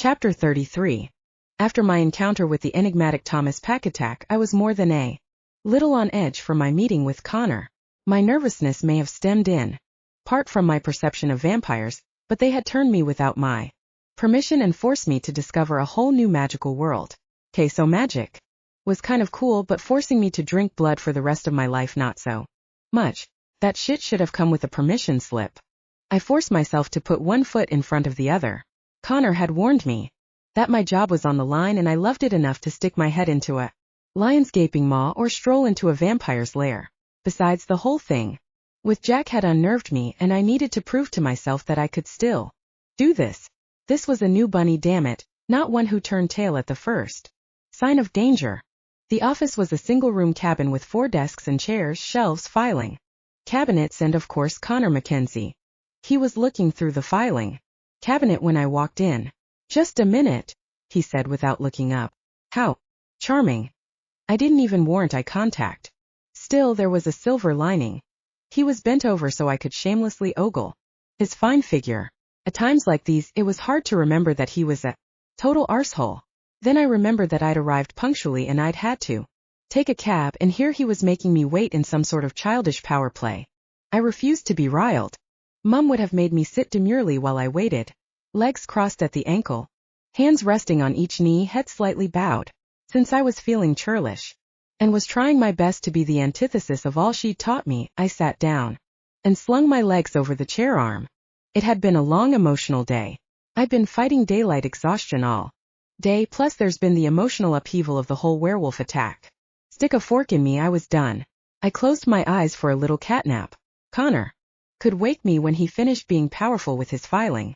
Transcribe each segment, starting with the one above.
Chapter 33. After my encounter with the enigmatic Thomas Packattack, I was more than a little on edge for my meeting with Connor. My nervousness may have stemmed in part from my perception of vampires, but they had turned me without my permission and forced me to discover a whole new magical world. So magic was kind of cool, but forcing me to drink blood for the rest of my life not so much. That shit should have come with a permission slip. I forced myself to put one foot in front of the other. Connor had warned me that my job was on the line, and I loved it enough to stick my head into a lion's gaping maw or stroll into a vampire's lair. Besides, the whole thing with Jack had unnerved me, and I needed to prove to myself that I could still do this. This was a new bunny, damn it, not one who turned tail at the first sign of danger. The office was a single-room cabin with 4 desks and chairs, shelves, filing cabinets, and of course Connor Mackenzie. He was looking through the filing cabinet when I walked in. "Just a minute," he said without looking up. How charming. I didn't even warrant eye contact. Still, there was a silver lining. He was bent over so I could shamelessly ogle his fine figure. At times like these, it was hard to remember that he was a total arsehole. Then I remembered that I'd arrived punctually and I'd had to take a cab, and here he was making me wait in some sort of childish power play. I refused to be riled. Mum would have made me sit demurely while I waited, legs crossed at the ankle, hands resting on each knee, head slightly bowed. Since I was feeling churlish and was trying my best to be the antithesis of all she'd taught me, I sat down and slung my legs over the chair arm. It had been a long emotional day. I'd been fighting daylight exhaustion all day, plus there's been the emotional upheaval of the whole werewolf attack. Stick a fork in me, I was done. I closed my eyes for a little catnap. Connor could wake me when he finished being powerful with his filing.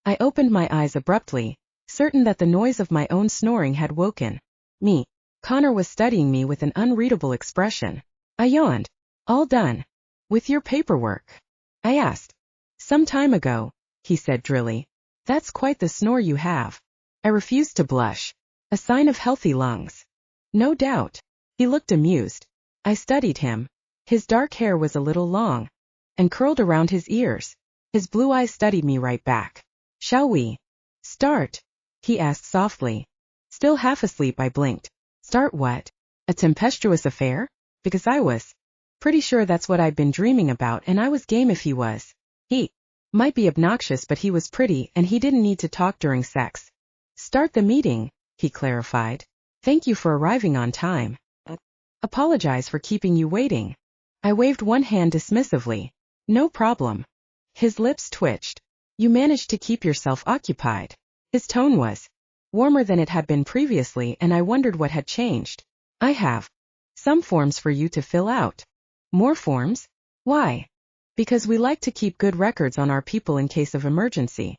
I opened my eyes abruptly, certain that the noise of my own snoring had woken me. Connor was studying me with an unreadable expression. I yawned. "All done with your paperwork?" I asked. "Some time ago," he said drily. "That's quite the snore you have." I refused to blush. A sign of healthy lungs. "No doubt." He looked amused. I studied him. His dark hair was a little long and curled around his ears. His blue eyes studied me right back. "Shall we start?" he asked softly. Still half asleep, I blinked. Start what? A tempestuous affair? Because I was pretty sure that's what I'd been dreaming about, and I was game if he was. He might be obnoxious, but he was pretty, and he didn't need to talk during sex. "Start the meeting," he clarified. "Thank you for arriving on time. Apologize for keeping you waiting." I waved one hand dismissively. "No problem." His lips twitched. "You managed to keep yourself occupied." His tone was warmer than it had been previously, and I wondered what had changed. "I have some forms for you to fill out." "More forms? Why?" "Because we like to keep good records on our people in case of emergency."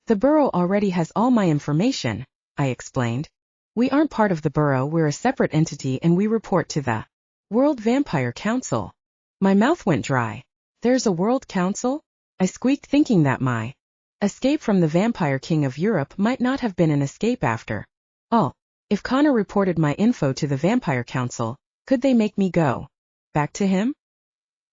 "The borough already has all my information," I explained. "We aren't part of the borough, we're a separate entity, and we report to the World Vampire Council." My mouth went dry. "There's a World Council?" I squeaked, thinking that my escape from the Vampire King of Europe might not have been an escape after all. If Connor reported my info to the Vampire Council, could they make me go back to him?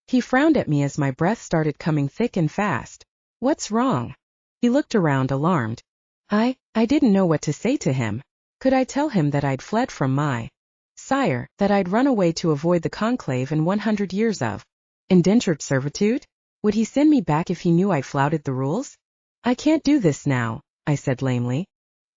He frowned at me as my breath started coming thick and fast. "What's wrong?" He looked around, alarmed. I didn't know what to say to him. Could I tell him that I'd fled from my sire, that I'd run away to avoid the conclave and 100 years of indentured servitude? Would he send me back if he knew I'd flouted the rules? "I can't do this now," I said lamely.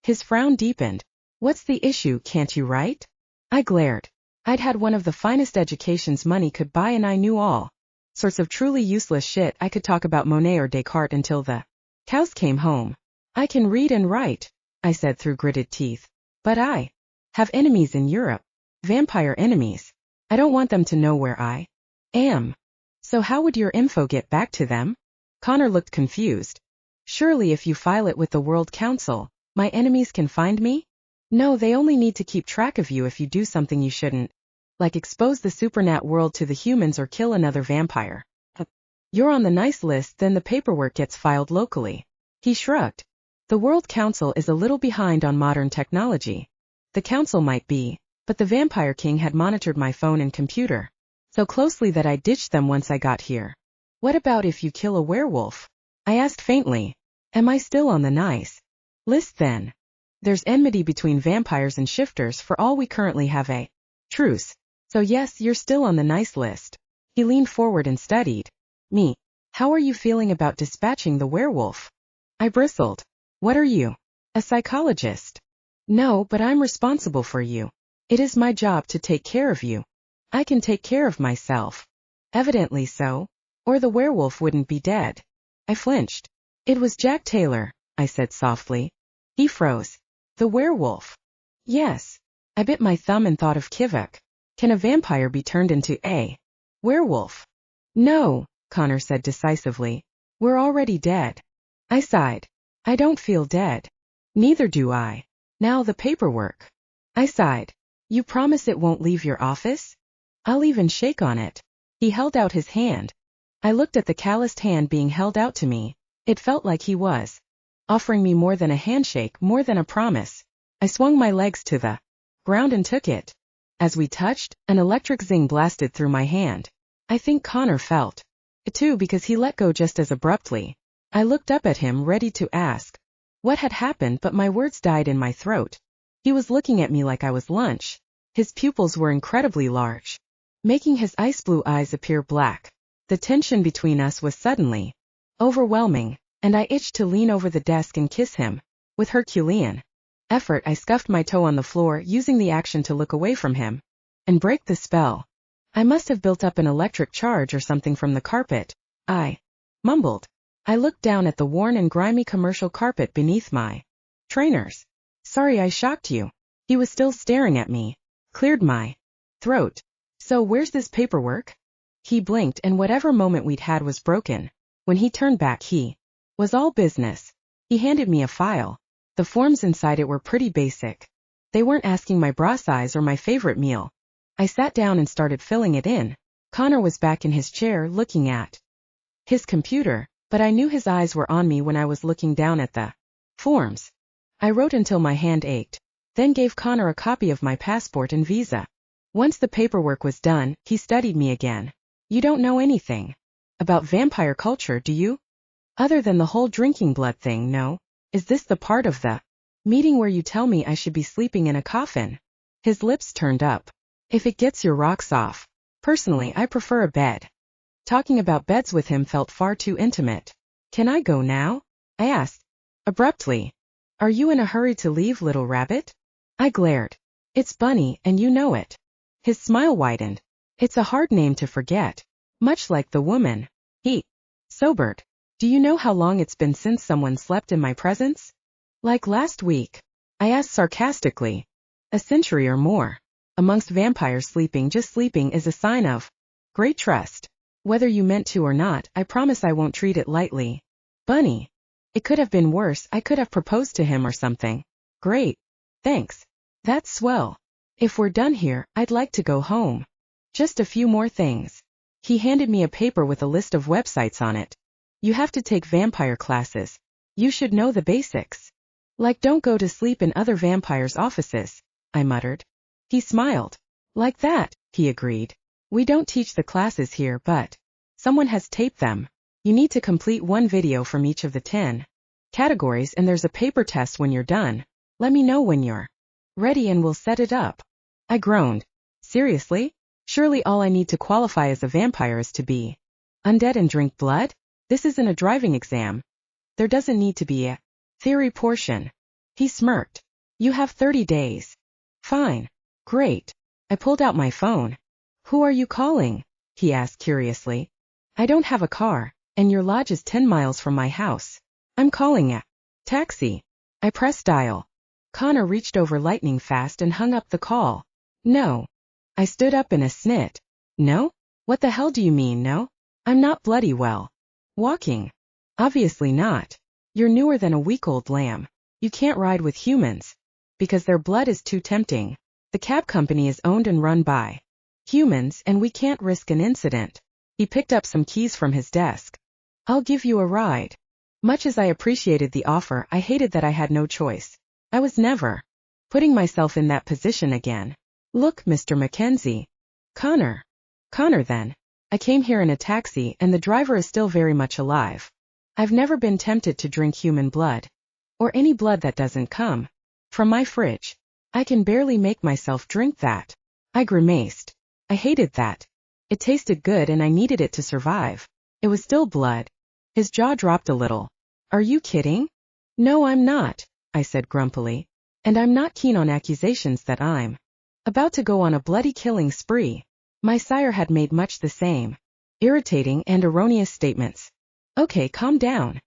His frown deepened. "What's the issue, can't you write?" I glared. I'd had one of the finest educations money could buy, and I knew all sorts of truly useless shit. I could talk about Monet or Descartes until the cows came home. "I can read and write," I said through gritted teeth. "But I have enemies in Europe. Vampire enemies. I don't want them to know where I am." "So how would your info get back to them?" Connor looked confused. "Surely if you file it with the World Council, my enemies can find me?" "No, they only need to keep track of you if you do something you shouldn't, like expose the supernat world to the humans or kill another vampire. You're on the nice list, then the paperwork gets filed locally." He shrugged. "The World Council is a little behind on modern technology. The Council might be, but the Vampire King had monitored my phone and computer so closely that I ditched them once I got here." "What about if you kill a werewolf?" I asked faintly. "Am I still on the nice list then?" There's enmity between vampires and shifters for all we currently have a truce. So yes, you're still on the nice list. He leaned forward and studied me. How are you feeling about dispatching the werewolf? I bristled. What are you? A psychologist? No, but I'm responsible for you. It is my job to take care of you. I can take care of myself. Evidently so, or the werewolf wouldn't be dead. I flinched. It was Jack Taylor, I said softly. He froze. The werewolf? Yes. I bit my thumb and thought of Kivuk. Can a vampire be turned into a werewolf? No, Connor said decisively. We're already dead. I sighed. I don't feel dead. Neither do I. Now the paperwork. I sighed. You promise it won't leave your office? I'll even shake on it. He held out his hand. I looked at the calloused hand being held out to me. It felt like he was offering me more than a handshake, more than a promise. I swung my legs to the ground and took it. As we touched, an electric zing blasted through my hand. I think Connor felt it too because he let go just as abruptly. I looked up at him ready to ask what had happened, but my words died in my throat. He was looking at me like I was lunch. His pupils were incredibly large, making his ice blue eyes appear black. The tension between us was suddenly overwhelming, and I itched to lean over the desk and kiss him. With Herculean effort, I scuffed my toe on the floor, using the action to look away from him and break the spell. I must have built up an electric charge or something from the carpet. I mumbled. I looked down at the worn and grimy commercial carpet beneath my trainers. Sorry I shocked you. He was still staring at me. Cleared my throat. So where's this paperwork? He blinked, and whatever moment we'd had was broken. When he turned back, he was all business. He handed me a file. The forms inside it were pretty basic. They weren't asking my bra size or my favorite meal. I sat down and started filling it in. Connor was back in his chair looking at his computer, but I knew his eyes were on me when I was looking down at the forms. I wrote until my hand ached, then gave Connor a copy of my passport and visa. Once the paperwork was done, he studied me again. You don't know anything about vampire culture, do you? Other than the whole drinking blood thing, no? Is this the part of the meeting where you tell me I should be sleeping in a coffin? His lips turned up. If it gets your rocks off. Personally, I prefer a bed. Talking about beds with him felt far too intimate. Can I go now? I asked abruptly. Are you in a hurry to leave, little rabbit? I glared. It's Bunny, and you know it. His smile widened. It's a hard name to forget. Much like the woman. He sobered. Do you know how long it's been since someone slept in my presence? Like last week. I asked sarcastically. A century or more. Amongst vampires, just sleeping is a sign of great trust. Whether you meant to or not, I promise I won't treat it lightly. Bunny. It could have been worse. I could have proposed to him or something. Great. Thanks. That's swell. If we're done here, I'd like to go home. Just a few more things. He handed me a paper with a list of websites on it. You have to take vampire classes. You should know the basics. Like don't go to sleep in other vampires' offices, I muttered. He smiled. Like that, he agreed. We don't teach the classes here, but someone has taped them. You need to complete one video from each of the 10 categories, and there's a paper test when you're done. Let me know when you're ready and we'll set it up. I groaned. Seriously? Surely all I need to qualify as a vampire is to be undead and drink blood? This isn't a driving exam. There doesn't need to be a theory portion. He smirked. You have 30 days. Fine. Great. I pulled out my phone. Who are you calling? He asked curiously. I don't have a car, and your lodge is 10 miles from my house. I'm calling a taxi. I pressed dial. Connor reached over lightning fast and hung up the call. No. I stood up in a snit. No? What the hell do you mean, no? I'm not bloody well. Walking. Obviously not. You're newer than a week-old lamb. You can't ride with humans. Because their blood is too tempting. The cab company is owned and run by humans, and we can't risk an incident. He picked up some keys from his desk. I'll give you a ride. Much as I appreciated the offer, I hated that I had no choice. I was never putting myself in that position again. Look, Mr. Mackenzie. Connor. Connor then. I came here in a taxi, and the driver is still very much alive. I've never been tempted to drink human blood. Or any blood that doesn't come From my fridge. I can barely make myself drink that. I grimaced. I hated that. It tasted good and I needed it to survive. It was still blood. His jaw dropped a little. Are you kidding? No, I'm not, I said grumpily. And I'm not keen on accusations that I'm about to go on a bloody killing spree. My sire had made much the same irritating and erroneous statements. Okay, calm down.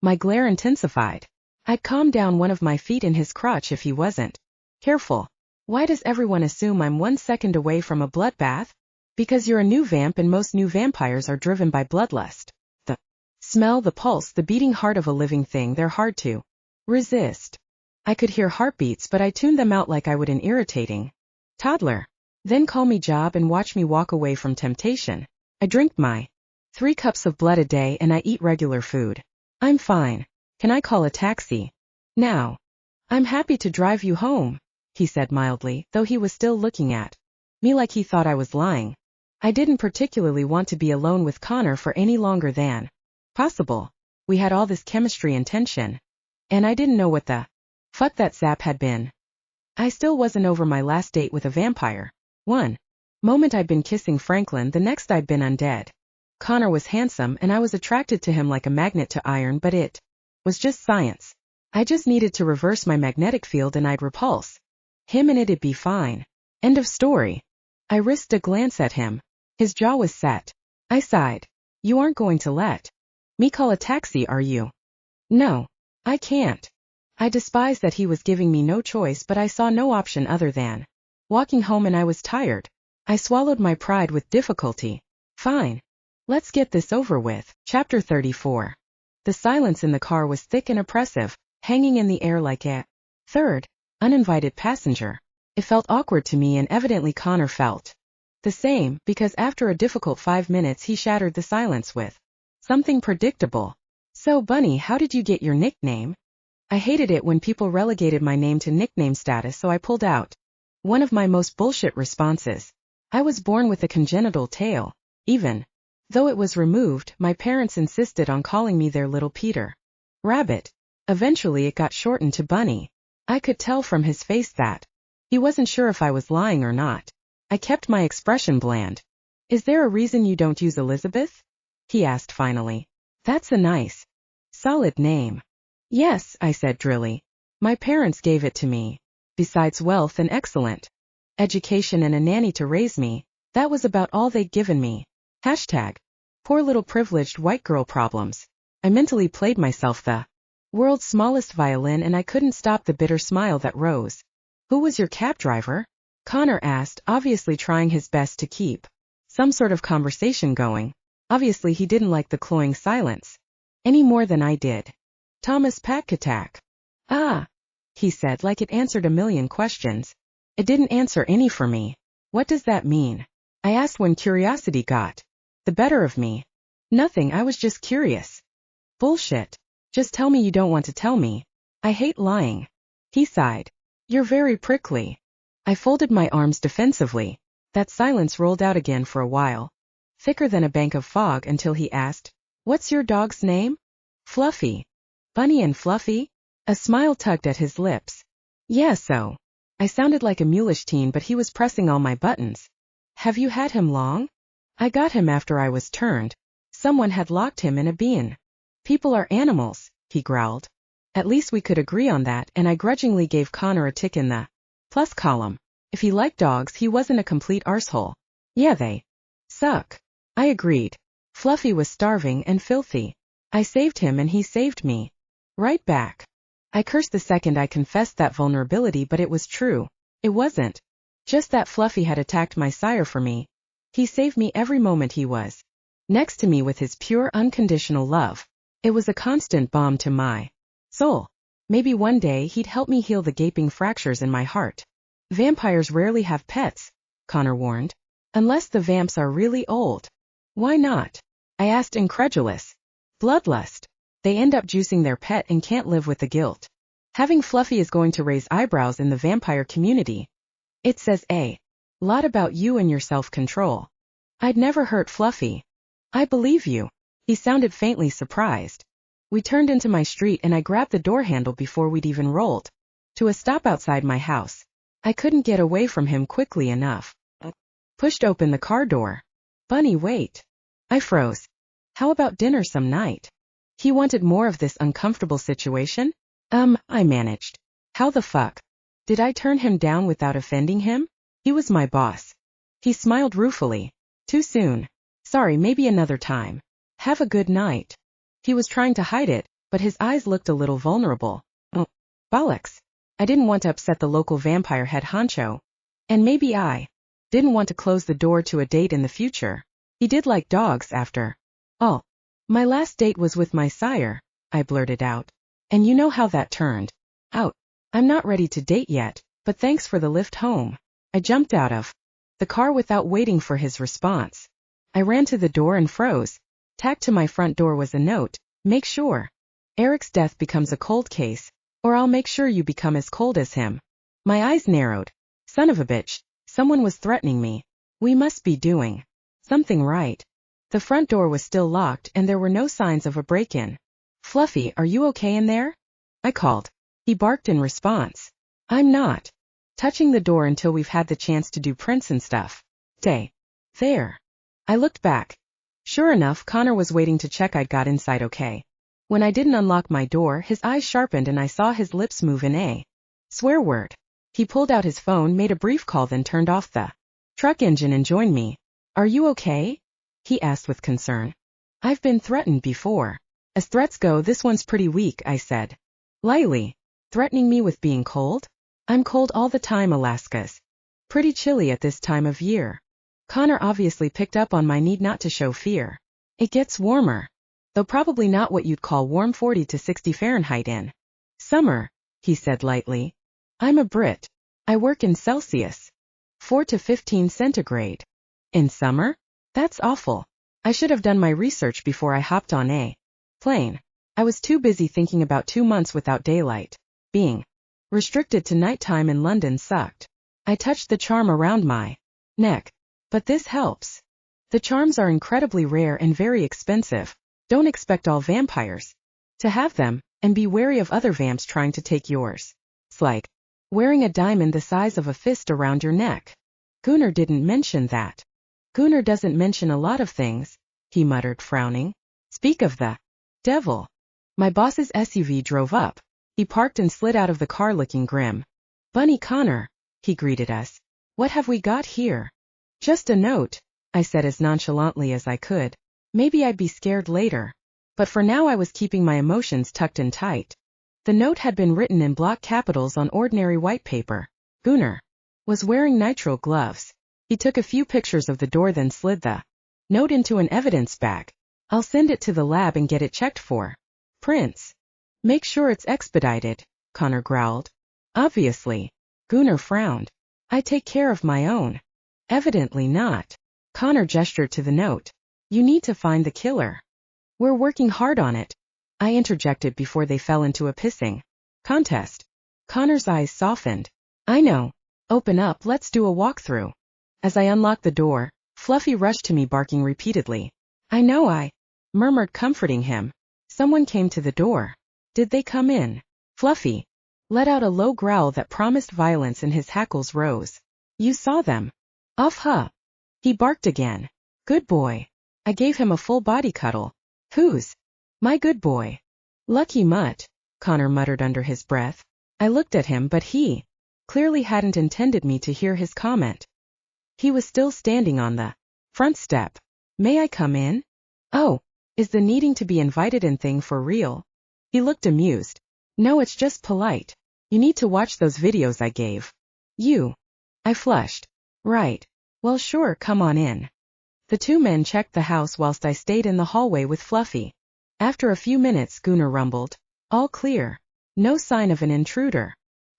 My glare intensified. I'd calm down one of my feet in his crotch if he wasn't careful. Why does everyone assume I'm 1 second away from a bloodbath? Because you're a new vamp and most new vampires are driven by bloodlust. The smell, the pulse, the beating heart of a living thing, they're hard to resist. I could hear heartbeats, but I tuned them out like I would an irritating toddler. Then call me Job and watch me walk away from temptation. I drink my 3 cups of blood a day and I eat regular food. I'm fine. Can I call a taxi? Now. I'm happy to drive you home, he said mildly, though he was still looking at me like he thought I was lying. I didn't particularly want to be alone with Connor for any longer than possible. We had all this chemistry and tension. And I didn't know what the fuck that sap had been. I still wasn't over my last date with a vampire. One moment I'd been kissing Franklin, the next I'd been undead. Connor was handsome and I was attracted to him like a magnet to iron, but it was just science. I just needed to reverse my magnetic field and I'd repulse him and it'd be fine. End of story. I risked a glance at him. His jaw was set. I sighed. You aren't going to let me call a taxi, are you? No. I can't. I despised that he was giving me no choice, but I saw no option other than walking home and I was tired. I swallowed my pride with difficulty. Fine. Let's get this over with. Chapter 34. The silence in the car was thick and oppressive, hanging in the air like a third, uninvited passenger. It felt awkward to me and evidently Connor felt the same, because after a difficult 5 minutes he shattered the silence with something predictable. So Bunny, how did you get your nickname? I hated it when people relegated my name to nickname status, so I pulled out one of my most bullshit responses. I was born with a congenital tail. Even though it was removed, my parents insisted on calling me their little Peter Rabbit. Eventually it got shortened to Bunny. I could tell from his face that he wasn't sure if I was lying or not. I kept my expression bland. Is there a reason you don't use Elizabeth? He asked finally. That's a nice, solid name. Yes, I said drily. My parents gave it to me. Besides wealth and excellent education and a nanny to raise me, that was about all they'd given me. Hashtag. Poor little privileged white girl problems. I mentally played myself the world's smallest violin and I couldn't stop the bitter smile that rose. Who was your cab driver? Connor asked, obviously trying his best to keep some sort of conversation going. Obviously he didn't like the cloying silence any more than I did. Thomas Packatack. Ah, he said like it answered a million questions. It didn't answer any for me. What does that mean? I asked when curiosity got the better of me. Nothing, I was just curious. Bullshit. Just tell me you don't want to tell me. I hate lying. He sighed. You're very prickly. I folded my arms defensively. That silence rolled out again for a while, thicker than a bank of fog, until he asked, What's your dog's name? Fluffy. Bunny and Fluffy? A smile tugged at his lips. Yeah, so. I sounded like a mulish teen, but he was pressing all my buttons. Have you had him long? I got him after I was turned. Someone had locked him in a bin. People are animals, he growled. At least we could agree on that, and I grudgingly gave Connor a tick in the plus column. If he liked dogs, he wasn't a complete arsehole. Yeah, they suck. I agreed. Fluffy was starving and filthy. I saved him and he saved me. Right back. I cursed the second I confessed that vulnerability, but it was true. It wasn't just that Fluffy had attacked my sire for me. He saved me every moment he was next to me with his pure, unconditional love. It was a constant balm to my soul. Maybe one day he'd help me heal the gaping fractures in my heart. Vampires rarely have pets, Connor warned. Unless the vamps are really old. Why not? I asked, incredulous. Bloodlust. They end up juicing their pet and can't live with the guilt. Having Fluffy is going to raise eyebrows in the vampire community. It says a lot about you and your self-control. I'd never hurt Fluffy. I believe you. He sounded faintly surprised. We turned into my street and I grabbed the door handle before we'd even rolled to a stop outside my house. I couldn't get away from him quickly enough. Pushed open the car door. Bunny, wait. I froze. How about dinner some night? He wanted more of this uncomfortable situation? I managed. How the fuck? Did I turn him down without offending him? He was my boss. He smiled ruefully. Too soon. Sorry, maybe another time. Have a good night. He was trying to hide it, but his eyes looked a little vulnerable. Oh, bollocks. I didn't want to upset the local vampire head honcho. And maybe I didn't want to close the door to a date in the future. He did like dogs after all. My last date was with my sire, I blurted out. And you know how that turned out. I'm not ready to date yet, but thanks for the lift home. I jumped out of the car without waiting for his response. I ran to the door and froze. Tacked to my front door was a note. Make sure Eric's death becomes a cold case, or I'll make sure you become as cold as him. My eyes narrowed. Son of a bitch, someone was threatening me. We must be doing something right. The front door was still locked and there were no signs of a break-in. Fluffy, are you okay in there? I called. He barked in response. I'm not touching the door until we've had the chance to do prints and stuff. Stay there. I looked back. Sure enough, Connor was waiting to check I'd got inside okay. When I didn't unlock my door, his eyes sharpened and I saw his lips move in a swear word. He pulled out his phone, made a brief call, then turned off the truck engine and joined me. Are you okay? He asked with concern. I've been threatened before. As threats go, this one's pretty weak, I said. Lightly. Threatening me with being cold? I'm cold all the time. Alaska's pretty chilly at this time of year. Connor obviously picked up on my need not to show fear. It gets warmer. Though probably not what you'd call warm 40 to 60 Fahrenheit in summer, he said lightly. I'm a Brit. I work in Celsius. 4 to 15 centigrade. In summer? That's awful. I should have done my research before I hopped on a plane. I was too busy thinking about 2 months without daylight. Being restricted to nighttime in London sucked. I touched the charm around my neck. But this helps. The charms are incredibly rare and very expensive. Don't expect all vampires to have them, and be wary of other vamps trying to take yours. It's like wearing a diamond the size of a fist around your neck. Gunnar didn't mention that. Gunnar doesn't mention a lot of things, he muttered, frowning. Speak of the devil. My boss's SUV drove up. He parked and slid out of the car looking grim. Bunny, Connor, he greeted us. What have we got here? Just a note, I said as nonchalantly as I could. Maybe I'd be scared later. But for now I was keeping my emotions tucked in tight. The note had been written in block capitals on ordinary white paper. Gunnar was wearing nitrile gloves. He took a few pictures of the door, then slid the note into an evidence bag. I'll send it to the lab and get it checked for prints. Make sure it's expedited, Connor growled. Obviously. Gunnar frowned. I take care of my own. Evidently not. Connor gestured to the note. You need to find the killer. We're working hard on it, I interjected before they fell into a pissing contest. Connor's eyes softened. I know. Open up, let's do a walkthrough. As I unlocked the door, Fluffy rushed to me barking repeatedly. I know, I murmured, comforting him. Someone came to the door. Did they come in? Fluffy let out a low growl that promised violence and his hackles rose. You saw them? Off, huh? He barked again. Good boy. I gave him a full body cuddle. Who's my good boy? Lucky Mutt, Connor muttered under his breath. I looked at him, but he clearly hadn't intended me to hear his comment. He was still standing on the front step. May I come in? Oh, is the needing to be invited in thing for real? He looked amused. No, it's just polite. You need to watch those videos I gave you. I flushed. Right. Well, sure, come on in. The two men checked the house whilst I stayed in the hallway with Fluffy. After a few minutes, Gunnar rumbled. All clear. No sign of an intruder.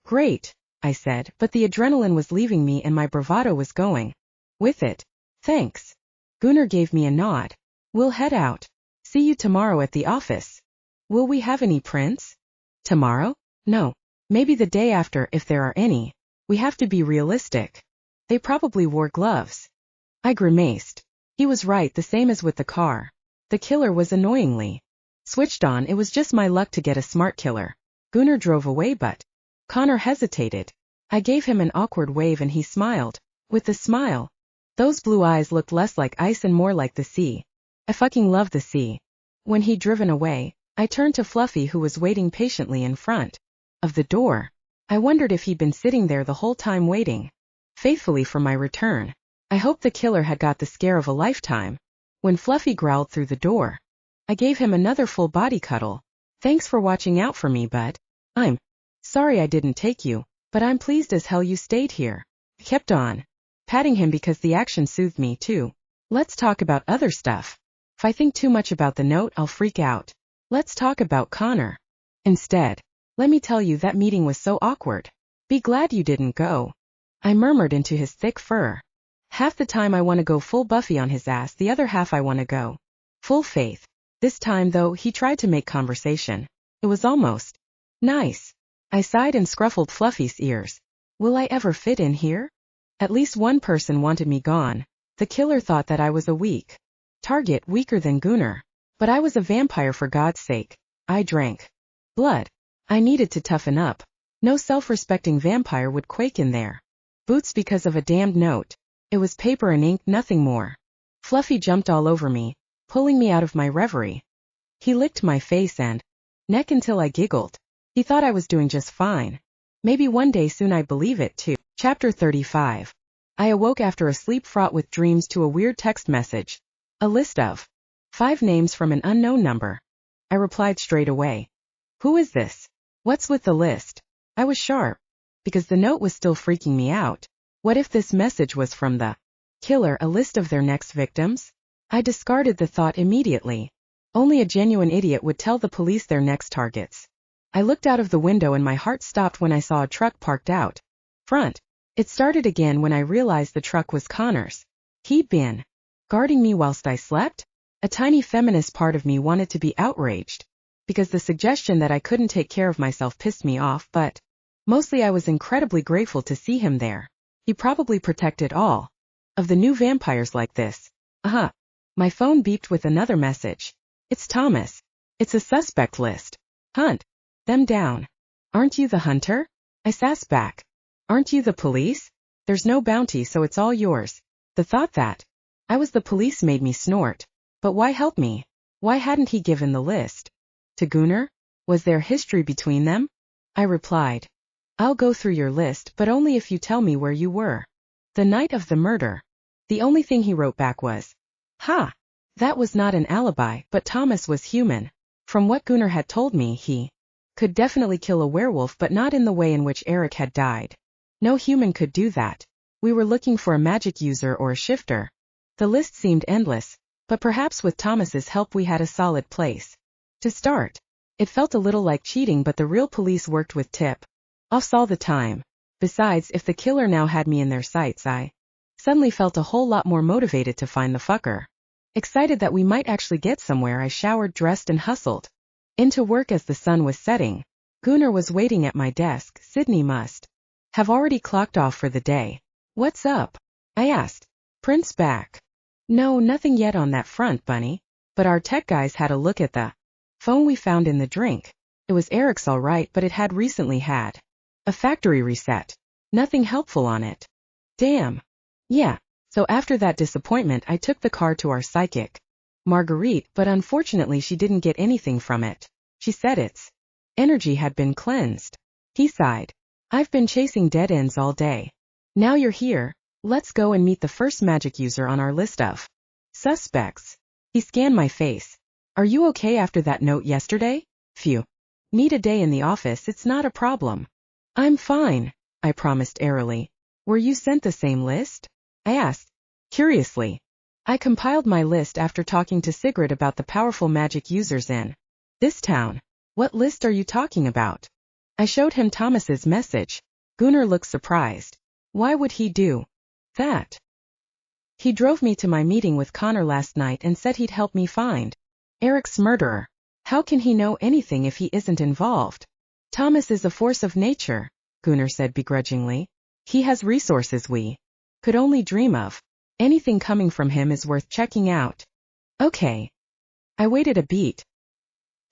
Great, I said, but the adrenaline was leaving me and my bravado was going with it. Thanks. Gunnar gave me a nod. We'll head out. See you tomorrow at the office. Will we have any prints? Tomorrow? No. Maybe the day after, if there are any. We have to be realistic. They probably wore gloves. I grimaced. He was right, the same as with the car. The killer was annoyingly switched on. It was just my luck to get a smart killer. Gunnar drove away, but Connor hesitated. I gave him an awkward wave and he smiled. With the smile, those blue eyes looked less like ice and more like the sea. I fucking love the sea. When he'd driven away, I turned to Fluffy, who was waiting patiently in front of the door. I wondered if he'd been sitting there the whole time waiting faithfully for my return. I hoped the killer had got the scare of a lifetime. When Fluffy growled through the door, I gave him another full body cuddle. Thanks for watching out for me, bud. I'm sorry I didn't take you, but I'm pleased as hell you stayed here. I kept on patting him because the action soothed me too. Let's talk about other stuff. If I think too much about the note, I'll freak out. Let's talk about Connor. Instead, let me tell you that meeting was so awkward. Be glad you didn't go. I murmured into his thick fur. Half the time I want to go full Buffy on his ass, the other half I want to go full Faith. This time though, he tried to make conversation. It was almost nice. I sighed and scruffled Fluffy's ears. Will I ever fit in here? At least one person wanted me gone. The killer thought that I was a weak target, weaker than Gunnar. But I was a vampire, for God's sake. I drank blood. I needed to toughen up. No self-respecting vampire would quake in their boots because of a damned note. It was paper and ink, nothing more. Fluffy jumped all over me, pulling me out of my reverie. He licked my face and neck until I giggled. He thought I was doing just fine. Maybe one day soon I'd believe it too. Chapter 35. I awoke after a sleep fraught with dreams to a weird text message. A list of 5 names from an unknown number. I replied straight away. Who is this? What's with the list? I was sharp, because the note was still freaking me out. What if this message was from the killer, a list of their next victims? I discarded the thought immediately. Only a genuine idiot would tell the police their next targets. I looked out of the window and my heart stopped when I saw a truck parked out front. It started again when I realized the truck was Connor's. He'd been guarding me whilst I slept? A tiny feminist part of me wanted to be outraged, because the suggestion that I couldn't take care of myself pissed me off, but mostly I was incredibly grateful to see him there. He probably protected all of the new vampires like this. My phone beeped with another message. It's Thomas. It's a suspect list. Hunt them down. Aren't you the hunter? I sassed back. Aren't you the police? There's no bounty, so it's all yours. The thought that I was the police made me snort. But why help me? Why hadn't he given the list to Gunnar? Was there history between them? I replied. I'll go through your list, but only if you tell me where you were the night of the murder. The only thing he wrote back was, "Ha! That was not an alibi, but Thomas was human. From what Gunnar had told me, he could definitely kill a werewolf, but not in the way in which Eric had died. No human could do that. We were looking for a magic user or a shifter." The list seemed endless, but perhaps with Thomas's help we had a solid place to start. It felt a little like cheating, but the real police worked with tip-offs all the time. Besides, if the killer now had me in their sights, I suddenly felt a whole lot more motivated to find the fucker. Excited that we might actually get somewhere, I showered, dressed, and hustled into work as the sun was setting. Gunnar was waiting at my desk. Sydney must have already clocked off for the day. What's up? I asked. Prince back? No, nothing yet on that front, Bunny. But our tech guys had a look at the phone we found in the drink. It was Eric's all right, but it had recently had a factory reset. Nothing helpful on it. Damn. Yeah. So after that disappointment, I took the car to our psychic, Marguerite, but unfortunately she didn't get anything from it. She said its energy had been cleansed. He sighed. I've been chasing dead ends all day. Now you're here. Let's go and meet the first magic user on our list of suspects. He scanned my face. Are you okay after that note yesterday? Phew. Need a day in the office, it's not a problem. I'm fine, I promised airily. Were you sent the same list? I asked, curiously. I compiled my list after talking to Sigrid about the powerful magic users in this town. What list are you talking about? I showed him Thomas's message. Gunnar looked surprised. Why would he do that? He drove me to my meeting with Connor last night and said he'd help me find Eric's murderer. How can he know anything if he isn't involved? Thomas is a force of nature, Gunnar said begrudgingly. He has resources we could only dream of. Anything coming from him is worth checking out. Okay. I waited a beat.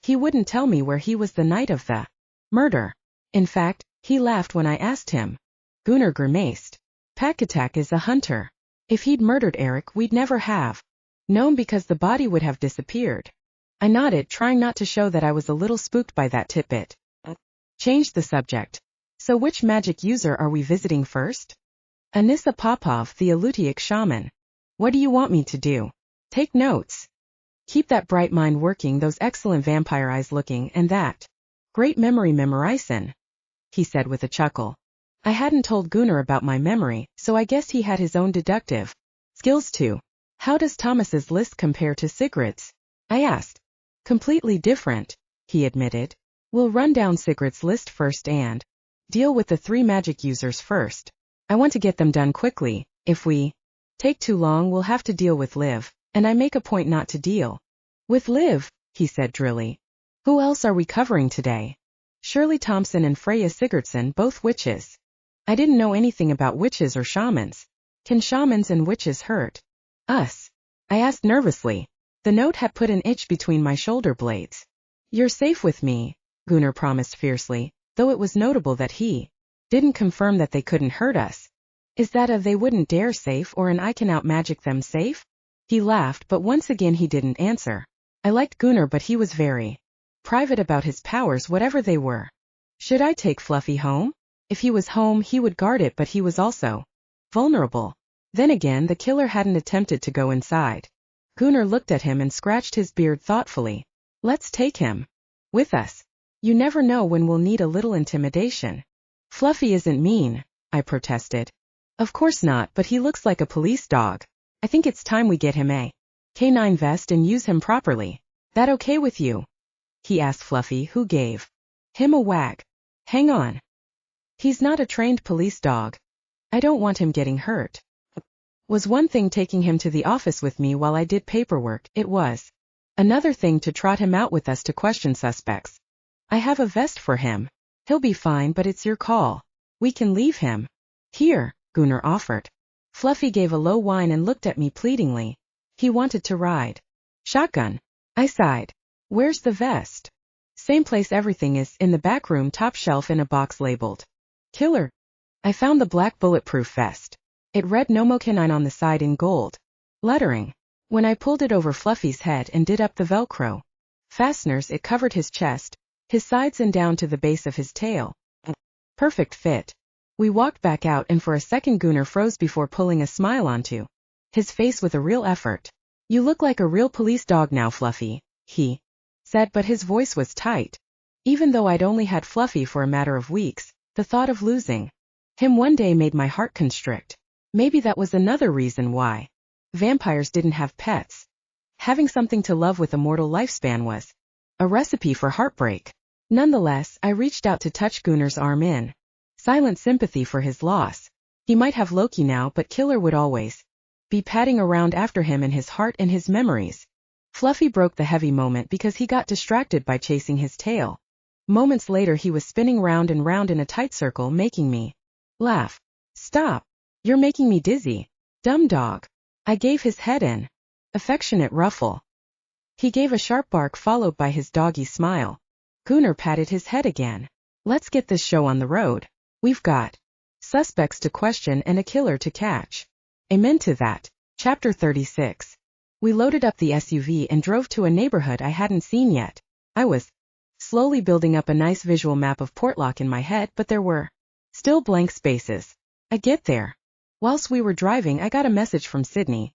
He wouldn't tell me where he was the night of the murder. In fact, He laughed when I asked him. Gunnar grimaced. Packatack is a hunter. If he'd murdered Eric, we'd never have known because the body would have disappeared. I nodded, trying not to show that I was a little spooked by that tidbit. Changed the subject. So which magic user are we visiting first? Anissa Popov, the Alutiiq shaman. What do you want me to do? Take notes. Keep that bright mind working, those excellent vampire eyes looking, and that great memory memorizing, he said with a chuckle. I hadn't told Gunnar about my memory, so I guess he had his own deductive skills too. How does Thomas's list compare to Sigrid's? I asked. Completely different, he admitted. We'll run down Sigrid's list first and deal with the 3 magic users first. I want to get them done quickly. If we take too long, we'll have to deal with Liv, and I make a point not to deal with Liv, he said drily. Who else are we covering today? Shirley Thompson and Freya Sigurdsson, both witches. I didn't know anything about witches or shamans. Can shamans and witches hurt us? I asked nervously. The note had put an itch between my shoulder blades. You're safe with me, Gunnar promised fiercely, though it was notable that he didn't confirm that they couldn't hurt us. Is that a they wouldn't dare safe or an I can out-magic them safe? He laughed, but once again he didn't answer. I liked Gunnar, but he was very private about his powers, whatever they were. Should I take Fluffy home? If he was home, he would guard it, but he was also vulnerable. Then again, the killer hadn't attempted to go inside. Gunnar looked at him and scratched his beard thoughtfully. Let's take him with us. You never know when we'll need a little intimidation. Fluffy isn't mean, I protested. Of course not, but he looks like a police dog. I think it's time we get him a canine vest and use him properly. That okay with you? He asked Fluffy, who gave him a wag. Hang on. He's not a trained police dog. I don't want him getting hurt. Was one thing taking him to the office with me while I did paperwork, it was another thing to trot him out with us to question suspects. I have a vest for him. He'll be fine, but it's your call. We can leave him here, Gunnar offered. Fluffy gave a low whine and looked at me pleadingly. He wanted to ride shotgun. I sighed. Where's the vest? Same place everything is, in the back room, top shelf in a box labeled killer. I found the black bulletproof vest. It read No Mo Canine on the side in gold lettering. When I pulled it over Fluffy's head and did up the Velcro fasteners, it covered his chest, his sides and down to the base of his tail. Perfect fit. We walked back out, and for a second Gunnar froze before pulling a smile onto his face with a real effort. You look like a real police dog now, Fluffy, he said, but his voice was tight. Even though I'd only had Fluffy for a matter of weeks, the thought of losing him one day made my heart constrict. Maybe that was another reason why vampires didn't have pets. Having something to love with a mortal lifespan was a recipe for heartbreak. Nonetheless, I reached out to touch Gunnar's arm in silent sympathy for his loss. He might have Loki now, but Killer would always be padding around after him in his heart and his memories. Fluffy broke the heavy moment because he got distracted by chasing his tail. Moments later he was spinning round and round in a tight circle, making me laugh. Stop. You're making me dizzy. Dumb dog. I gave his head an affectionate ruffle. He gave a sharp bark followed by his doggy smile. Gunnar patted his head again. Let's get this show on the road. We've got suspects to question and a killer to catch. Amen to that. Chapter 36. We loaded up the SUV and drove to a neighborhood I hadn't seen yet. I was slowly building up a nice visual map of Portlock in my head, but there were still blank spaces. I get there. Whilst we were driving, I got a message from Sydney.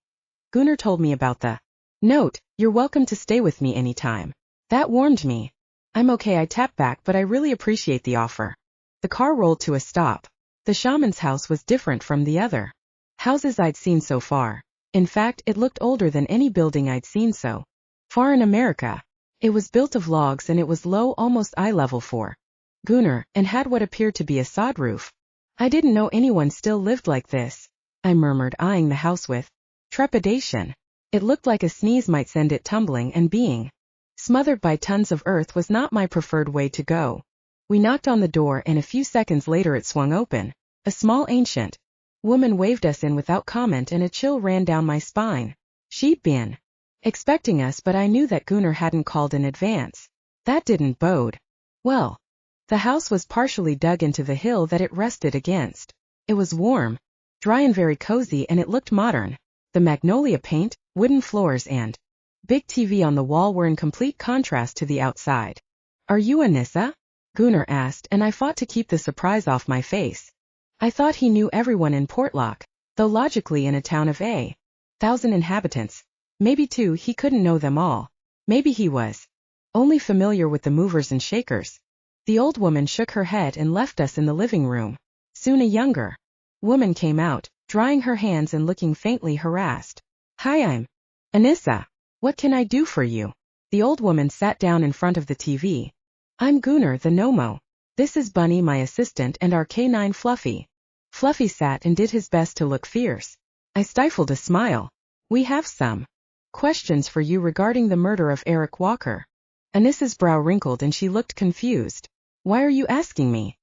Gunnar told me about the note. You're welcome to stay with me anytime. That warmed me. I'm okay, I tapped back, but I really appreciate the offer. The car rolled to a stop. The shaman's house was different from the other houses I'd seen so far. In fact, it looked older than any building I'd seen so far in America. It was built of logs and it was low, almost eye level for Gunnar, and had what appeared to be a sod roof. I didn't know anyone still lived like this, I murmured, eyeing the house with trepidation. It looked like a sneeze might send it tumbling, and being smothered by tons of earth was not my preferred way to go. We knocked on the door, and a few seconds later it swung open. A small ancient woman waved us in without comment, and a chill ran down my spine. She'd been expecting us, but I knew that Gunnar hadn't called in advance. That didn't bode well. The house was partially dug into the hill that it rested against. It was warm, dry and very cozy, and it looked modern. The magnolia paint, wooden floors and big TV on the wall were in complete contrast to the outside. "Are you Anissa?" Gunnar asked, and I fought to keep the surprise off my face. I thought he knew everyone in Portlock, though logically in a town of 1,000 inhabitants, maybe 2, he couldn't know them all. Maybe he was only familiar with the movers and shakers. The old woman shook her head and left us in the living room. Soon a younger woman came out, drying her hands and looking faintly harassed. "Hi, I'm Anissa. What can I do for you?" The old woman sat down in front of the TV. "I'm Gunnar the Nomo. This is Bunny, my assistant, and our canine Fluffy." Fluffy sat and did his best to look fierce. I stifled a smile. "We have some questions for you regarding the murder of Eric Walker." Anissa's brow wrinkled and she looked confused. "Why are you asking me?"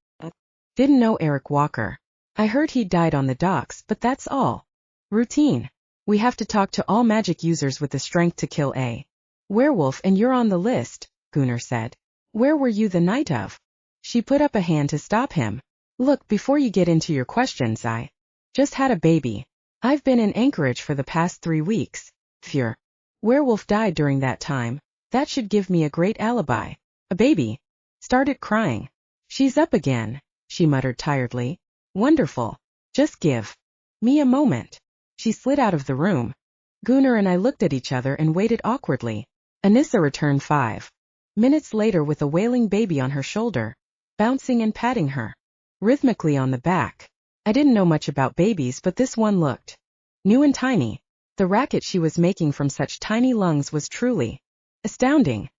"Didn't know Eric Walker. I heard he died on the docks, but that's all. Routine. We have to talk to all magic users with the strength to kill a werewolf, and you're on the list," Gunnar said. "Where were you the night of?" She put up a hand to stop him. "Look, before you get into your questions, I just had a baby. I've been in Anchorage for the past 3 weeks. If your werewolf died during that time, that should give me a great alibi." A baby started crying. "She's up again," she muttered tiredly. "Wonderful. Just give me a moment." She slid out of the room. Gunnar and I looked at each other and waited awkwardly. Anissa returned 5 minutes later with a wailing baby on her shoulder, bouncing and patting her rhythmically on the back. I didn't know much about babies, but this one looked new and tiny. The racket she was making from such tiny lungs was truly astounding.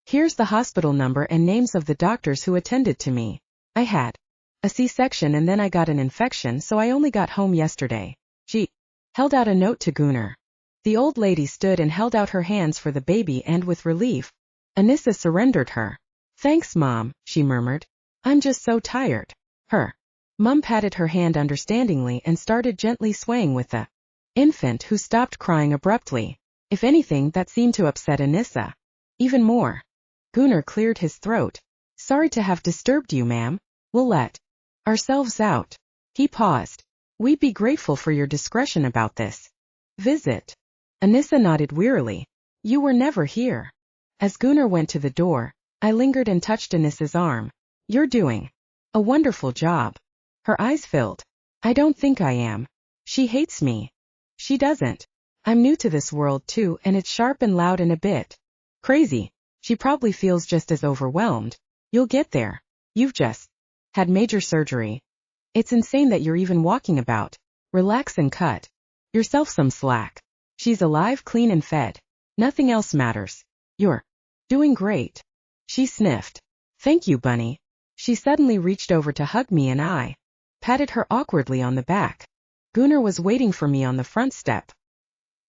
"Here's the hospital number and names of the doctors who attended to me. I had a C-section and then I got an infection, so I only got home yesterday." She held out a note to Gunnar. The old lady stood and held out her hands for the baby, and with relief, Anissa surrendered her. "Thanks, Mom," she murmured. "I'm just so tired." Her mum patted her hand understandingly and started gently swaying with the infant, who stopped crying abruptly. If anything, that seemed to upset Anissa even more. Gunnar cleared his throat. "Sorry to have disturbed you, ma'am. We'll let ourselves out." He paused. "We'd be grateful for your discretion about this visit." Anissa nodded wearily. "You were never here." As Gunnar went to the door, I lingered and touched Anissa's arm. "You're doing a wonderful job." Her eyes filled. "I don't think I am. She hates me." "She doesn't. I'm new to this world too, and it's sharp and loud and a bit crazy. She probably feels just as overwhelmed. You'll get there. You've just had major surgery. It's insane that you're even walking about. Relax and cut yourself some slack. She's alive, clean and fed. Nothing else matters. You're doing great." She sniffed. "Thank you, Bunny." She suddenly reached over to hug me and I patted her awkwardly on the back. Gunnar was waiting for me on the front step.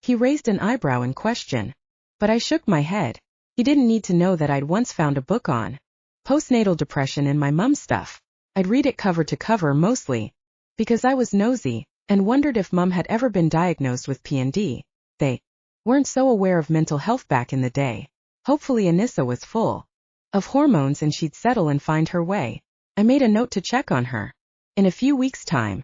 He raised an eyebrow in question, but I shook my head. He didn't need to know that I'd once found a book on postnatal depression in my mum's stuff. I'd read it cover to cover, mostly because I was nosy and wondered if Mum had ever been diagnosed with P&D. They weren't so aware of mental health back in the day. Hopefully Anissa was full of hormones and she'd settle and find her way. I made a note to check on her in a few weeks' time.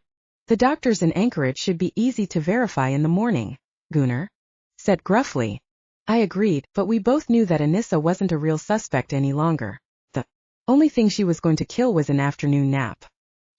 "The doctors in Anchorage should be easy to verify in the morning," Gunnar said gruffly. I agreed, but we both knew that Anissa wasn't a real suspect any longer. The only thing she was going to kill was an afternoon nap.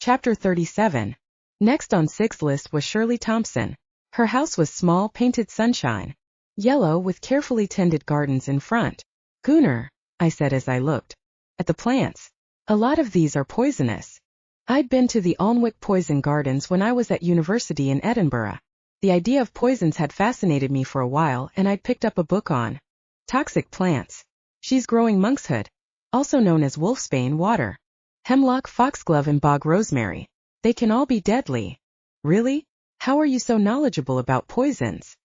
Chapter 37. Next on 6's list was Shirley Thompson. Her house was small, painted sunshine yellow, with carefully tended gardens in front. "Gunnar," I said as I looked at the plants. "A lot of these are poisonous." I'd been to the Alnwick Poison Gardens when I was at university in Edinburgh. The idea of poisons had fascinated me for a while, and I'd picked up a book on toxic plants. She's growing monkshood, also known as wolfsbane water, hemlock, foxglove and bog rosemary. They can all be deadly. "Really? How are you so knowledgeable about poisons?"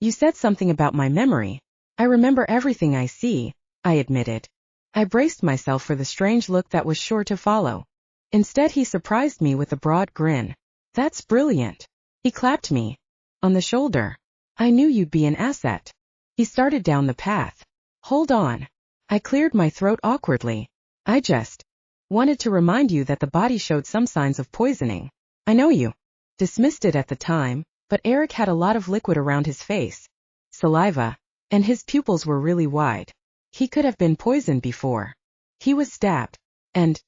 "You said something about my memory. I remember everything I see," I admitted. I braced myself for the strange look that was sure to follow. Instead, he surprised me with a broad grin. "That's brilliant." He clapped me on the shoulder. "I knew you'd be an asset." He started down the path. "Hold on." I cleared my throat awkwardly. "I just Wanted to remind you that the body showed some signs of poisoning. I know you dismissed it at the time, but Eric had a lot of liquid around his face. Saliva. And his pupils were really wide. He could have been poisoned before he was stabbed. And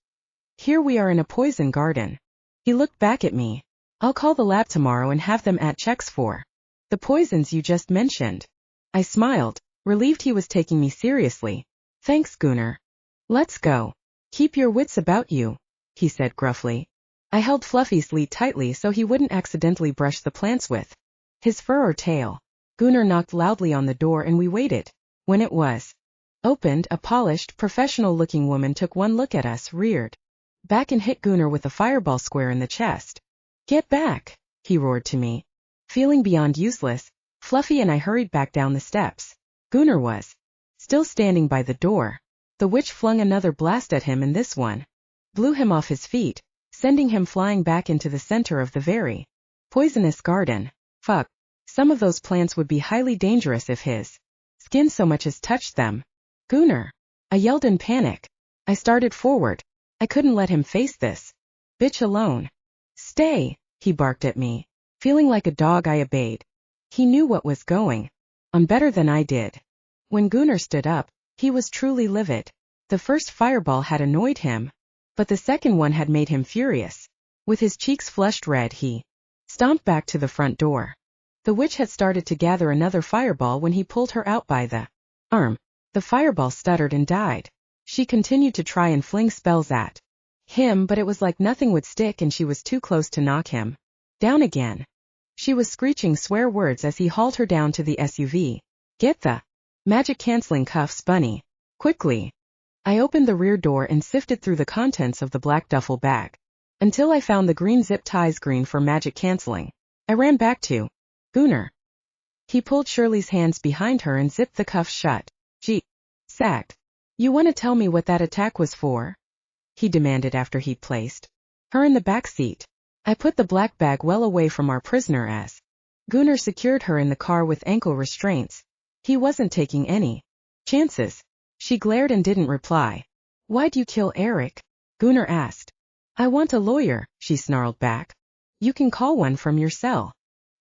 here we are in a poison garden. He looked back at me. I'll call the lab tomorrow and have them add checks for the poisons you just mentioned. I smiled, relieved he was taking me seriously. Thanks, Gunnar. Let's go. Keep your wits about you, he said gruffly. I held Fluffy's lead tightly so he wouldn't accidentally brush the plants with his fur or tail. Gunnar knocked loudly on the door and we waited. When it was opened, a polished, professional-looking woman took one look at us, reared back and hit Gunnar with a fireball square in the chest. Get back, he roared to me. Feeling beyond useless, Fluffy and I hurried back down the steps. Gunnar was still standing by the door. The witch flung another blast at him and this one blew him off his feet, sending him flying back into the center of the very poisonous garden. Fuck. Some of those plants would be highly dangerous if his skin so much as touched them. Gunnar! I yelled in panic. I started forward. I couldn't let him face this bitch alone. Stay, he barked at me. Feeling like a dog, I obeyed. He knew what was going on better than I did. When Gunnar stood up, he was truly livid. The first fireball had annoyed him, but the second one had made him furious. With his cheeks flushed red, he stomped back to the front door. The witch had started to gather another fireball when he pulled her out by the arm. The fireball stuttered and died. She continued to try and fling spells at him, but it was like nothing would stick and she was too close to knock him down again. She was screeching swear words as he hauled her down to the SUV. Get the magic-canceling cuffs, Bunny. Quickly. I opened the rear door and sifted through the contents of the black duffel bag until I found the green zip ties, green for magic canceling. I ran back to Gunnar. He pulled Shirley's hands behind her and zipped the cuffs shut. Gee, sagged. You want to tell me what that attack was for? He demanded after he'd placed her in the back seat. I put the black bag well away from our prisoner as Gunnar secured her in the car with ankle restraints. He wasn't taking any chances. She glared and didn't reply. Why'd you kill Eric? Gunnar asked. I want a lawyer, she snarled back. You can call one from your cell.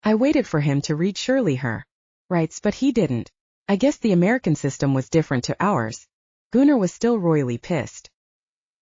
I waited for him to read Shirley her rights, but he didn't. I guess the American system was different to ours. Gunnar was still royally pissed.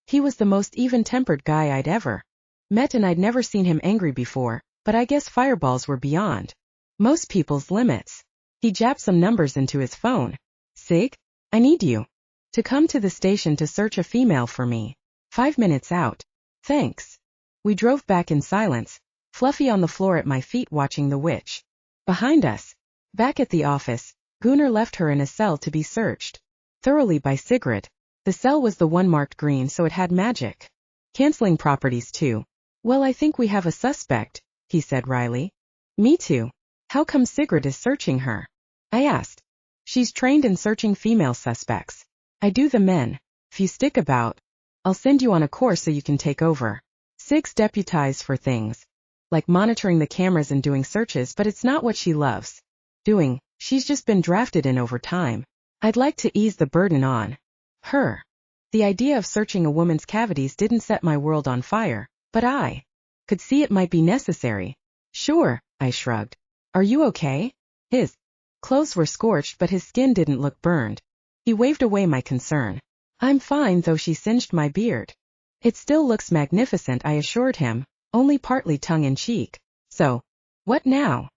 He was the most even-tempered guy I'd ever met and I'd never seen him angry before, but I guess fireballs were beyond most people's limits. He jabbed some numbers into his phone. Sig? I need you to come to the station to search a female for me. 5 minutes out. Thanks. We drove back in silence, Fluffy on the floor at my feet watching the witch. Behind us, back at the office, Gunnar left her in a cell to be searched thoroughly by Sigrid. The cell was the one marked green, so it had magic canceling properties too. Well, I think we have a suspect, he said wryly. Me too. How come Sigrid is searching her? I asked. She's trained in searching female suspects. I do the men. If you stick about, I'll send you on a course so you can take over. Sig's deputized for things like monitoring the cameras and doing searches, but it's not what she loves doing. She's just been drafted in over time. I'd like to ease the burden on her. The idea of searching a woman's cavities didn't set my world on fire, but I could see it might be necessary. Sure, I shrugged. Are you okay? His clothes were scorched, but his skin didn't look burned. He waved away my concern. I'm fine, though. She singed my beard. It still looks magnificent, I assured him, only partly tongue-in-cheek. So, what now?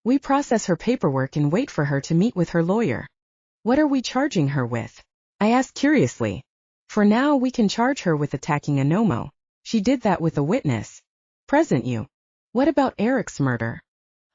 We process her paperwork and wait for her to meet with her lawyer. What are we charging her with? I asked curiously. For now, we can charge her with attacking a Nomo. She did that with a witness present. You. What about Eric's murder?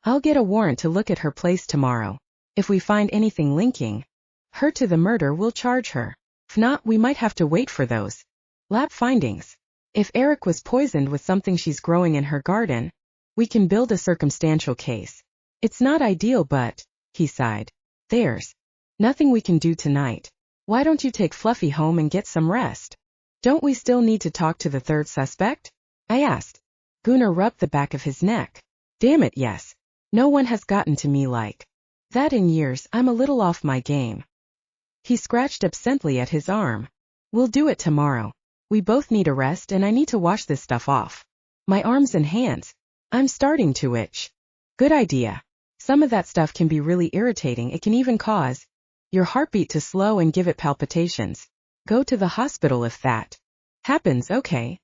I'll get a warrant to look at her place tomorrow. If we find anything linking her to the murder, we'll charge her. If not, we might have to wait for those lab findings. If Eric was poisoned with something she's growing in her garden, we can build a circumstantial case. It's not ideal, but, he sighed, there's nothing we can do tonight. Why don't you take Fluffy home and get some rest? Don't we still need to talk to the third suspect? I asked. Gunnar rubbed the back of his neck. Damn it, yes. No one has gotten to me like that in years. I'm a little off my game. He scratched absently at his arm. We'll do it tomorrow. We both need a rest and I need to wash this stuff off. My arms and hands. I'm starting to itch. Good idea. Some of that stuff can be really irritating. It can even cause your heartbeat to slow and give it palpitations. Go to the hospital if that happens, okay?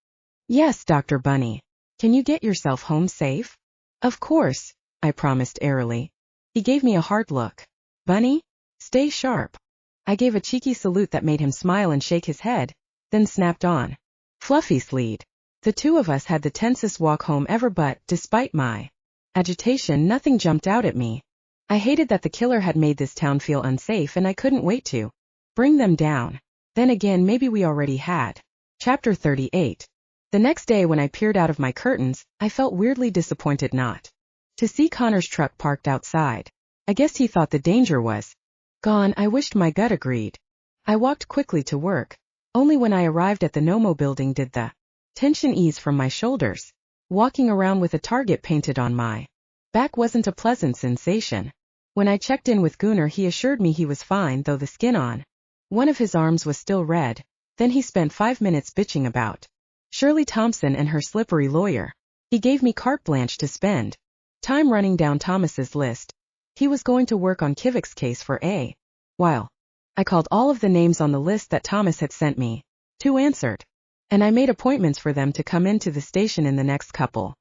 Yes, Dr. Bunny. Can you get yourself home safe? Of course, I promised airily. He gave me a hard look. Bunny? Stay sharp. I gave a cheeky salute that made him smile and shake his head, then snapped on Fluffy's lead. The two of us had the tensest walk home ever, but, despite my agitation, nothing jumped out at me. I hated that the killer had made this town feel unsafe and I couldn't wait to bring them down. Then again, maybe we already had. Chapter 38. The next day when I peered out of my curtains, I felt weirdly disappointed not to see Connor's truck parked outside. I guess he thought the danger was gone. I wished my gut agreed. I walked quickly to work. Only when I arrived at the Nomo building did the tension ease from my shoulders. Walking around with a target painted on my back wasn't a pleasant sensation. When I checked in with Gunnar, he assured me he was fine, though the skin on one of his arms was still red. Then he spent 5 minutes bitching about Shirley Thompson and her slippery lawyer. He gave me carte blanche to spend time running down Thomas's list. He was going to work on Kivik's case for a while. I called all of the names on the list that Thomas had sent me. 2 answered. And I made appointments for them to come into the station in the next couple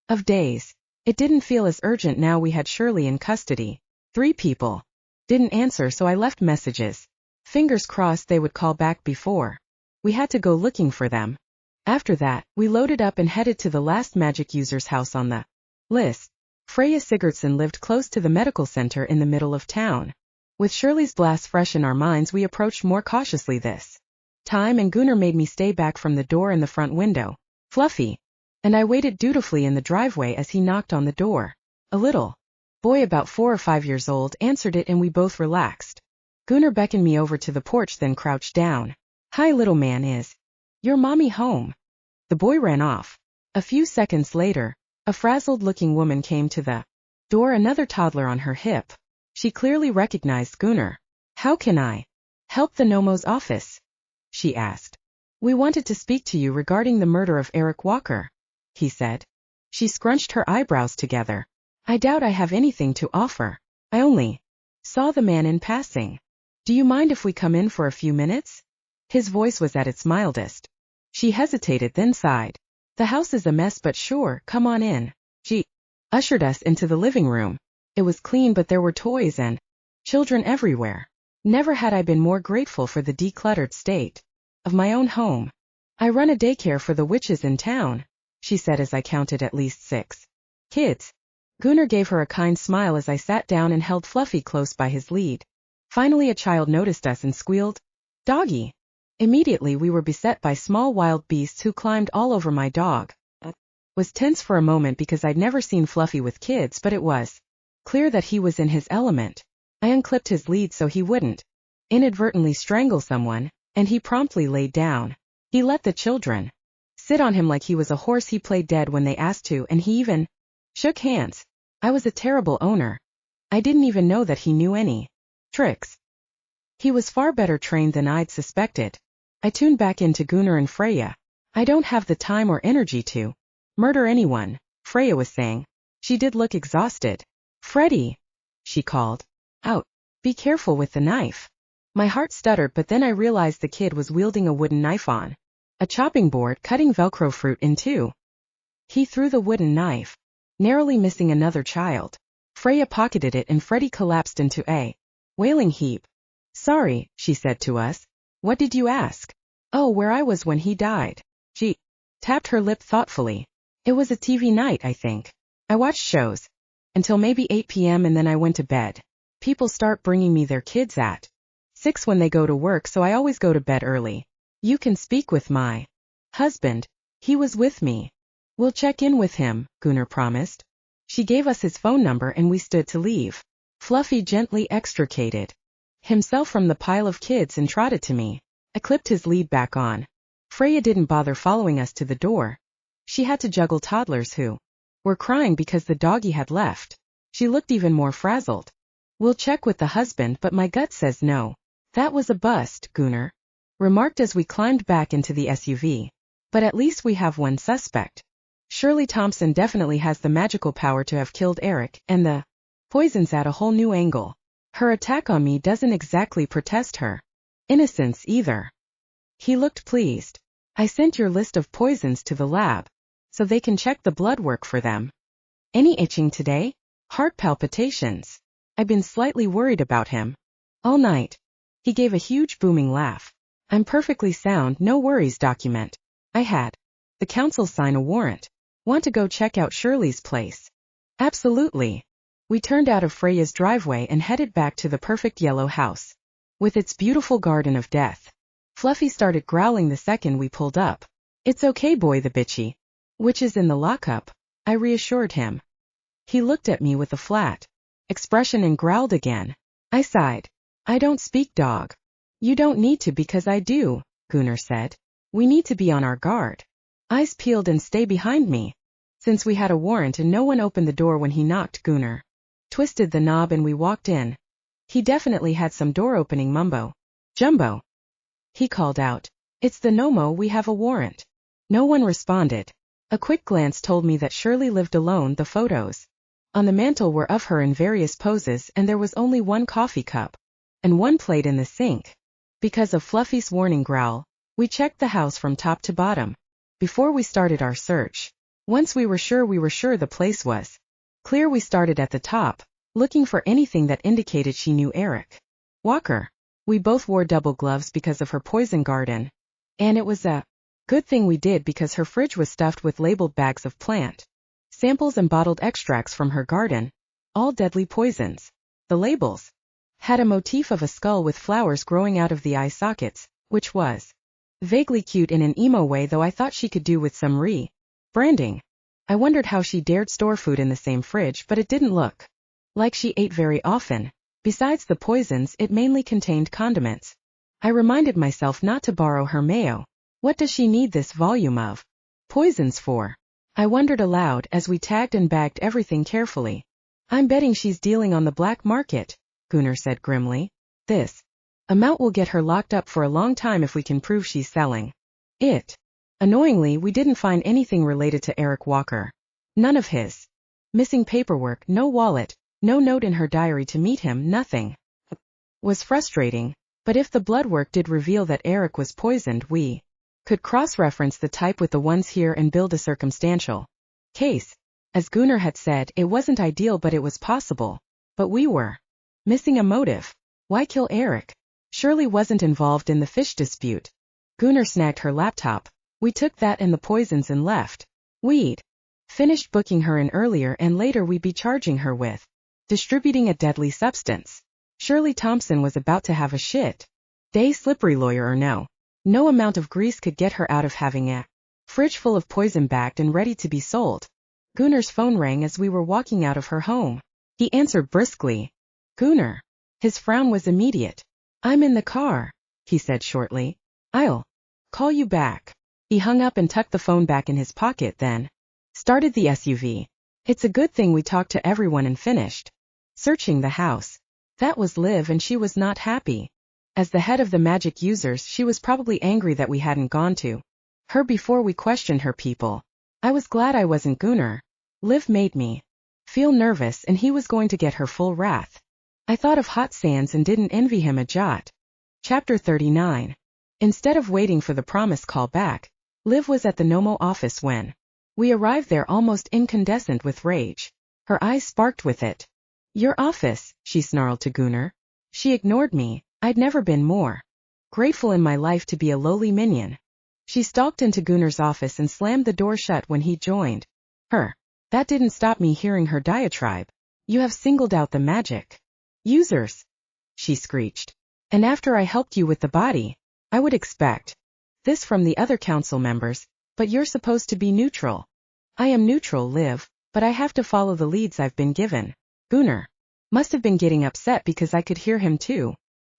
of days. It didn't feel as urgent now we had Shirley in custody. 3 people didn't answer, so I left messages. Fingers crossed they would call back before we had to go looking for them. After that, we loaded up and headed to the last magic user's house on the list. Freya Sigurdsson lived close to the medical center in the middle of town. With Shirley's blast fresh in our minds, we approached more cautiously this time, and Gunnar made me stay back from the door in the front window. Fluffy and I waited dutifully in the driveway as he knocked on the door. A little boy about 4 or 5 years old answered it and we both relaxed. Gunnar beckoned me over to the porch, then crouched down. Hi, little man, is your mommy home? The boy ran off. A few seconds later, a frazzled-looking woman came to the door, another toddler on her hip. She clearly recognized Gunnar. How can I help the Nomo's office? She asked. We wanted to speak to you regarding the murder of Eric Walker, he said. She scrunched her eyebrows together. I doubt I have anything to offer. I only saw the man in passing. Do you mind if we come in for a few minutes? His voice was at its mildest. She hesitated, then sighed. The house is a mess, but sure, come on in. She ushered us into the living room. It was clean, but there were toys and children everywhere. Never had I been more grateful for the decluttered state of my own home. I run a daycare for the witches in town, she said as I counted at least 6 kids. Gunnar gave her a kind smile as I sat down and held Fluffy close by his lead. Finally a child noticed us and squealed, "Doggy!" Immediately we were beset by small wild beasts who climbed all over my dog. I was tense for a moment because I'd never seen Fluffy with kids, but it was clear that he was in his element. I unclipped his lead so he wouldn't inadvertently strangle someone, and he promptly laid down. He let the children sit on him like he was a horse. He played dead when they asked to, and he even shook hands. I was a terrible owner. I didn't even know that he knew any tricks. He was far better trained than I'd suspected. I tuned back into Gunnar and Freya. I don't have the time or energy to murder anyone, Freya was saying. She did look exhausted. Freddie, she called out. Be careful with the knife. My heart stuttered, but then I realized the kid was wielding a wooden knife on a chopping board, cutting Velcro fruit in 2. He threw the wooden knife, narrowly missing another child. Freya pocketed it and Freddie collapsed into a wailing heap. Sorry, she said to us. What did you ask? Oh, where I was when he died. She tapped her lip thoughtfully. It was a TV night, I think. I watched shows until maybe 8 p.m. and then I went to bed. People start bringing me their kids at 6 when they go to work, so I always go to bed early. You can speak with my husband. He was with me. We'll check in with him, Gunnar promised. She gave us his phone number and we stood to leave. Fluffy gently extricated himself from the pile of kids and trotted to me. I clipped his lead back on. Freya didn't bother following us to the door. She had to juggle toddlers who were crying because the doggy had left. She looked even more frazzled. We'll check with the husband, but my gut says no. That was a bust, Gunnar remarked as we climbed back into the SUV. But at least we have one suspect. Shirley Thompson definitely has the magical power to have killed Eric, and the poison's at a whole new angle. Her attack on me doesn't exactly protest her innocence either. He looked pleased. I sent your list of poisons to the lab, so they can check the blood work for them. Any itching today? Heart palpitations. I've been slightly worried about him all night. He gave a huge booming laugh. I'm perfectly sound, no worries. Document. I had the council sign a warrant. Want to go check out Shirley's place? Absolutely. We turned out of Freya's driveway and headed back to the perfect yellow house, with its beautiful garden of death. Fluffy started growling the second we pulled up. It's okay, boy, the bitchy witch is in the lockup, I reassured him. He looked at me with a flat expression and growled again. I sighed. I don't speak dog. You don't need to because I do, Gunnar said. We need to be on our guard. Eyes peeled and stay behind me. Since we had a warrant and no one opened the door when he knocked, Gunnar twisted the knob and we walked in. He definitely had some door-opening mumbo jumbo. He called out, It's the Nomo, we have a warrant. No one responded. A quick glance told me that Shirley lived alone. The photos on the mantel were of her in various poses and there was only one coffee cup and one plate in the sink. Because of Fluffy's warning growl, we checked the house from top to bottom before we started our search. Once we were sure the place was clear, we started at the top, looking for anything that indicated she knew Eric Walker. We both wore double gloves because of her poison garden, and it was a good thing we did because her fridge was stuffed with labeled bags of plant samples and bottled extracts from her garden, all deadly poisons. The labels had a motif of a skull with flowers growing out of the eye sockets, which was vaguely cute in an emo way, though I thought she could do with some branding. I wondered how she dared store food in the same fridge, but it didn't look like she ate very often. Besides the poisons, it mainly contained condiments. I reminded myself not to borrow her mayo. What does she need this volume of poisons for? I wondered aloud as we tagged and bagged everything carefully. I'm betting she's dealing on the black market, Gunnar said grimly. This amount will get her locked up for a long time if we can prove she's selling it. Annoyingly, we didn't find anything related to Eric Walker. None of his missing paperwork, no wallet, no note in her diary to meet him, nothing. Was frustrating, but if the blood work did reveal that Eric was poisoned, we could cross-reference the type with the ones here and build a circumstantial case. As Gunnar had said, it wasn't ideal, but it was possible. But we were missing a motive. Why kill Eric? Shirley wasn't involved in the fish dispute. Gunnar snagged her laptop. We took that and the poisons and left. We'd finished booking her in earlier, and later we'd be charging her with distributing a deadly substance. Shirley Thompson was about to have a shit day, slippery lawyer or no. No amount of grease could get her out of having a fridge full of poison bagged and ready to be sold. Gunnar's phone rang as we were walking out of her home. He answered briskly. Gunnar. His frown was immediate. I'm in the car, he said shortly. I'll call you back. He hung up and tucked the phone back in his pocket, then started the SUV. It's a good thing we talked to everyone and finished searching the house. That was Liv, and she was not happy. As the head of the magic users, she was probably angry that we hadn't gone to her before we questioned her people. I was glad I wasn't Gunnar. Liv made me feel nervous, and he was going to get her full wrath. I thought of Hot Sands and didn't envy him a jot. Chapter 39. Instead of waiting for the promised call back, Liv was at the Nomo office when we arrived there, almost incandescent with rage. Her eyes sparked with it. Your office, she snarled to Gunnar. She ignored me. I'd never been more grateful in my life to be a lowly minion. She stalked into Gunnar's office and slammed the door shut when he joined her. That didn't stop me hearing her diatribe. You have singled out the magic users, she screeched. And after I helped you with the body, I would expect this from the other council members, but you're supposed to be neutral. I am neutral, Liv, but I have to follow the leads I've been given. Gunnar must have been getting upset because I could hear him too.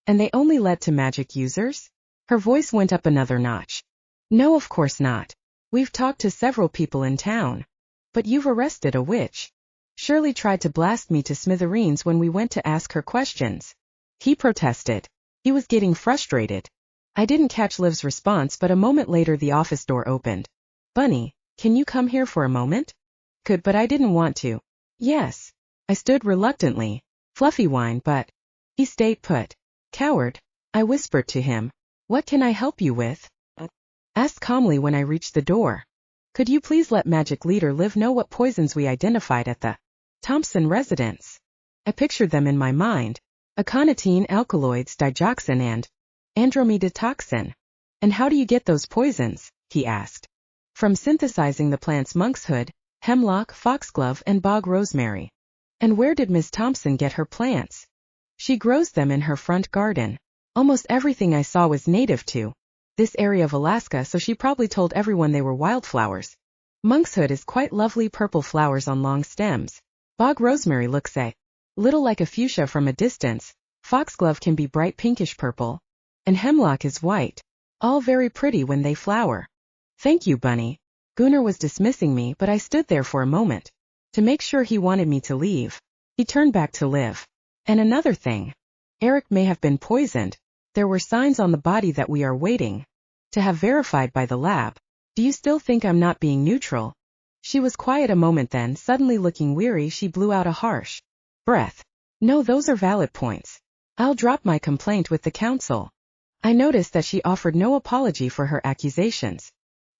And they only led to magic users? Her voice went up another notch. No, of course not. We've talked to several people in town. But you've arrested a witch. Shirley tried to blast me to smithereens when we went to ask her questions. He protested. He was getting frustrated. I didn't catch Liv's response, but a moment later the office door opened. Bunny, can you come here for a moment? Could, but I didn't want to. Yes. I stood reluctantly. Fluffy whine, but he stayed put. Coward. I whispered to him. What can I help you with? Asked calmly when I reached the door. Could you please let Magic Leader Liv know what poisons we identified at the Thompson residence? I pictured them in my mind. Aconitine, alkaloids, digoxin, and andromedatoxin. And how do you get those poisons? He asked. From synthesizing the plants monkshood, hemlock, foxglove, and bog rosemary. And where did Miss Thompson get her plants? She grows them in her front garden. Almost everything I saw was native to this area of Alaska, so she probably told everyone they were wildflowers. Monkshood is quite lovely purple flowers on long stems. Bog rosemary looks a little like a fuchsia from a distance. Foxglove can be bright pinkish purple. And hemlock is white. All very pretty when they flower. Thank you, Bunny. Gunnar was dismissing me, but I stood there for a moment. To make sure he wanted me to leave. He turned back to Liv. And another thing. Eric may have been poisoned. There were signs on the body that we are waiting to have verified by the lab. Do you still think I'm not being neutral? She was quiet a moment, then suddenly looking weary she blew out a harsh breath. No, those are valid points. I'll drop my complaint with the council. I noticed that she offered no apology for her accusations.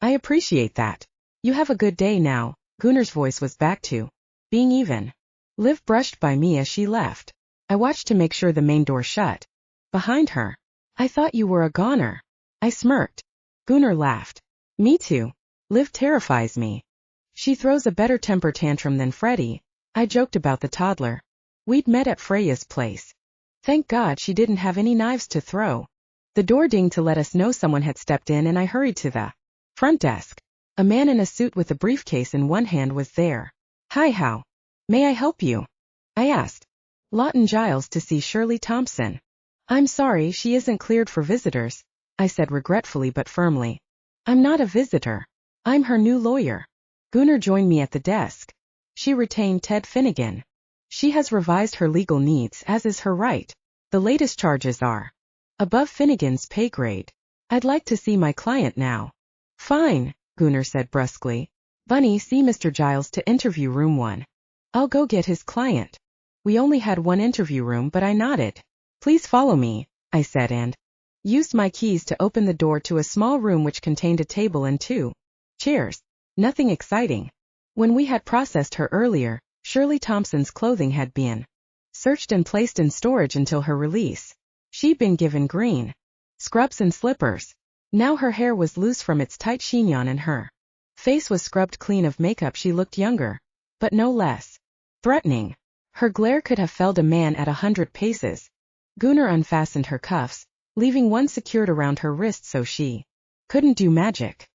I appreciate that. You have a good day now. Gunnar's voice was back to being even. Liv brushed by me as she left. I watched to make sure the main door shut behind her. I thought you were a goner. I smirked. Gunnar laughed. Me too. Liv terrifies me. She throws a better temper tantrum than Freddie. I joked about the toddler. We'd met at Freya's place. Thank God she didn't have any knives to throw. The door dinged to let us know someone had stepped in, and I hurried to the front desk. A man in a suit with a briefcase in one hand was there. Hi, how may I help you? I asked. Lawton Giles to see Shirley Thompson. I'm sorry, she isn't cleared for visitors, I said regretfully but firmly. I'm not a visitor. I'm her new lawyer. Gunnar joined me at the desk. She retained Ted Finnegan. She has revised her legal needs, as is her right. The latest charges are above Finnegan's pay grade. I'd like to see my client now. Fine, Gunnar said brusquely. Bunny, see Mr. Giles to interview room 1. I'll go get his client. We only had one interview room, but I nodded. Please follow me, I said, and used my keys to open the door to a small room which contained a table and 2 chairs. Nothing exciting. When we had processed her earlier, Shirley Thompson's clothing had been searched and placed in storage until her release. She'd been given green scrubs and slippers. Now her hair was loose from its tight chignon and her face was scrubbed clean of makeup. She looked younger, but no less threatening. Her glare could have felled a man at 100 paces. Gunnar unfastened her cuffs, leaving one secured around her wrist so she couldn't do magic.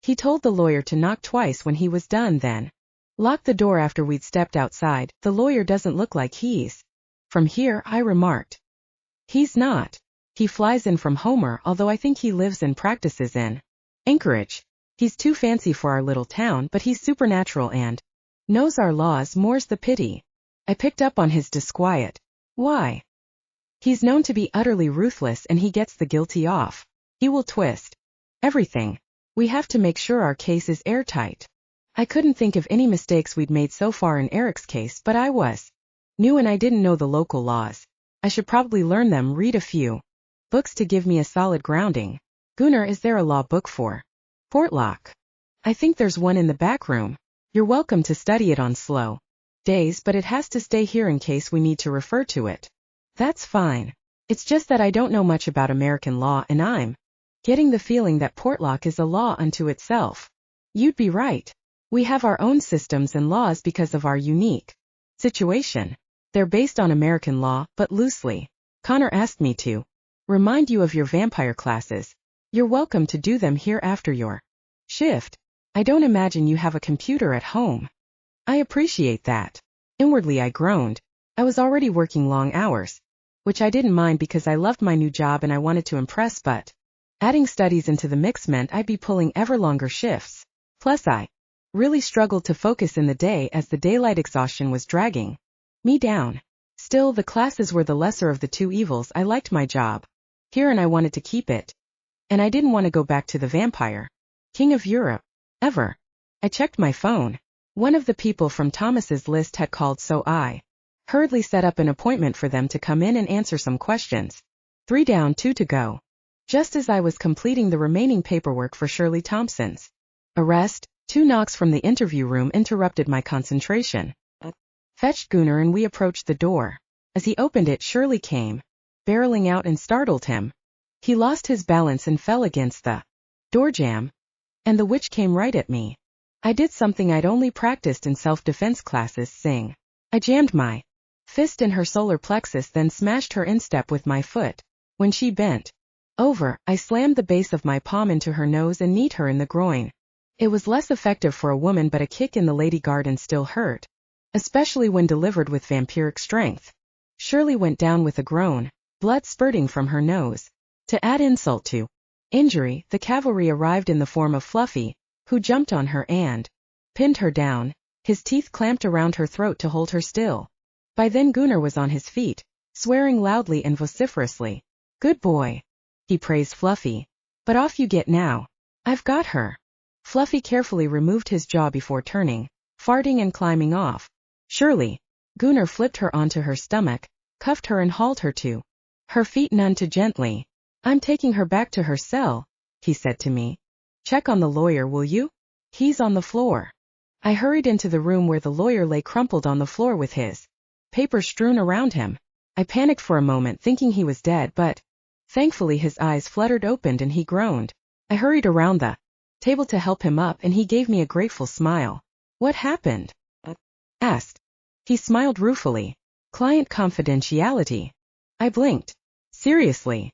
He told the lawyer to knock twice when he was done, then locked the door after we'd stepped outside. The lawyer doesn't look like he's from here, I remarked. He's not. He flies in from Homer, although I think he lives and practices in Anchorage. He's too fancy for our little town, but he's supernatural and knows our laws, more's the pity. I picked up on his disquiet. Why? He's known to be utterly ruthless, and he gets the guilty off. He will twist everything. We have to make sure our case is airtight. I couldn't think of any mistakes we'd made so far in Eric's case, but I was new and I didn't know the local laws. I should probably learn them, read a few books to give me a solid grounding. Gunnar, is there a law book for Portlock? I think there's one in the back room. You're welcome to study it on slow days, but it has to stay here in case we need to refer to it. That's fine. It's just that I don't know much about American law, and I'm getting the feeling that Portlock is a law unto itself. You'd be right. We have our own systems and laws because of our unique situation. They're based on American law, but loosely. Connor asked me to remind you of your vampire classes. You're welcome to do them here after your shift. I don't imagine you have a computer at home. I appreciate that. Inwardly I groaned. I was already working long hours, which I didn't mind because I loved my new job and I wanted to impress, but adding studies into the mix meant I'd be pulling ever longer shifts. Plus I really struggled to focus in the day as the daylight exhaustion was dragging me down. Still, the classes were the lesser of the two evils. I liked my job here and I wanted to keep it. And I didn't want to go back to the vampire king of Europe. Ever. I checked my phone. One of the people from Thomas's list had called, so I hurriedly set up an appointment for them to come in and answer some questions. 3 down, 2 to go. Just as I was completing the remaining paperwork for Shirley Thompson's arrest, 2 knocks from the interview room interrupted my concentration. Fetched Gunnar and we approached the door. As he opened it, Shirley came barreling out and startled him. He lost his balance and fell against the door jamb, and the witch came right at me. I did something I'd only practiced in self-defense classes, sing. I jammed my fist in her solar plexus, then smashed her instep with my foot. When she bent over, I slammed the base of my palm into her nose and kneed her in the groin. It was less effective for a woman, but a kick in the lady garden still hurt, especially when delivered with vampiric strength. Shirley went down with a groan, blood spurting from her nose. To add insult to injury, the cavalry arrived in the form of Fluffy, who jumped on her and pinned her down, his teeth clamped around her throat to hold her still. By then Gunnar was on his feet, swearing loudly and vociferously. Good boy. He praised Fluffy. But off you get now. I've got her. Fluffy carefully removed his jaw before turning, farting and climbing off. Shirley. Gunnar flipped her onto her stomach, cuffed her and hauled her to her feet, none too gently. I'm taking her back to her cell, he said to me. Check on the lawyer, will you? He's on the floor. I hurried into the room where the lawyer lay crumpled on the floor with his papers strewn around him. I panicked for a moment, thinking he was dead, but thankfully his eyes fluttered open and he groaned. I hurried around the table to help him up and he gave me a grateful smile. What happened? Asked. He smiled ruefully. Client confidentiality. I blinked. Seriously?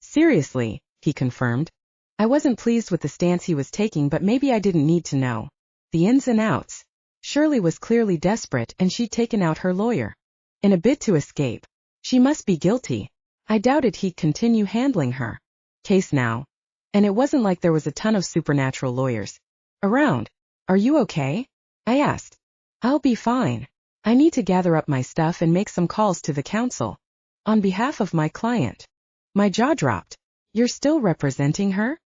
Seriously, he confirmed. I wasn't pleased with the stance he was taking, but maybe I didn't need to know the ins and outs. Shirley was clearly desperate and she'd taken out her lawyer in a bid to escape. She must be guilty. I doubted he'd continue handling her case now. And it wasn't like there was a ton of supernatural lawyers around. Are you okay? I asked. I'll be fine. I need to gather up my stuff and make some calls to the council on behalf of my client. My jaw dropped. You're still representing her?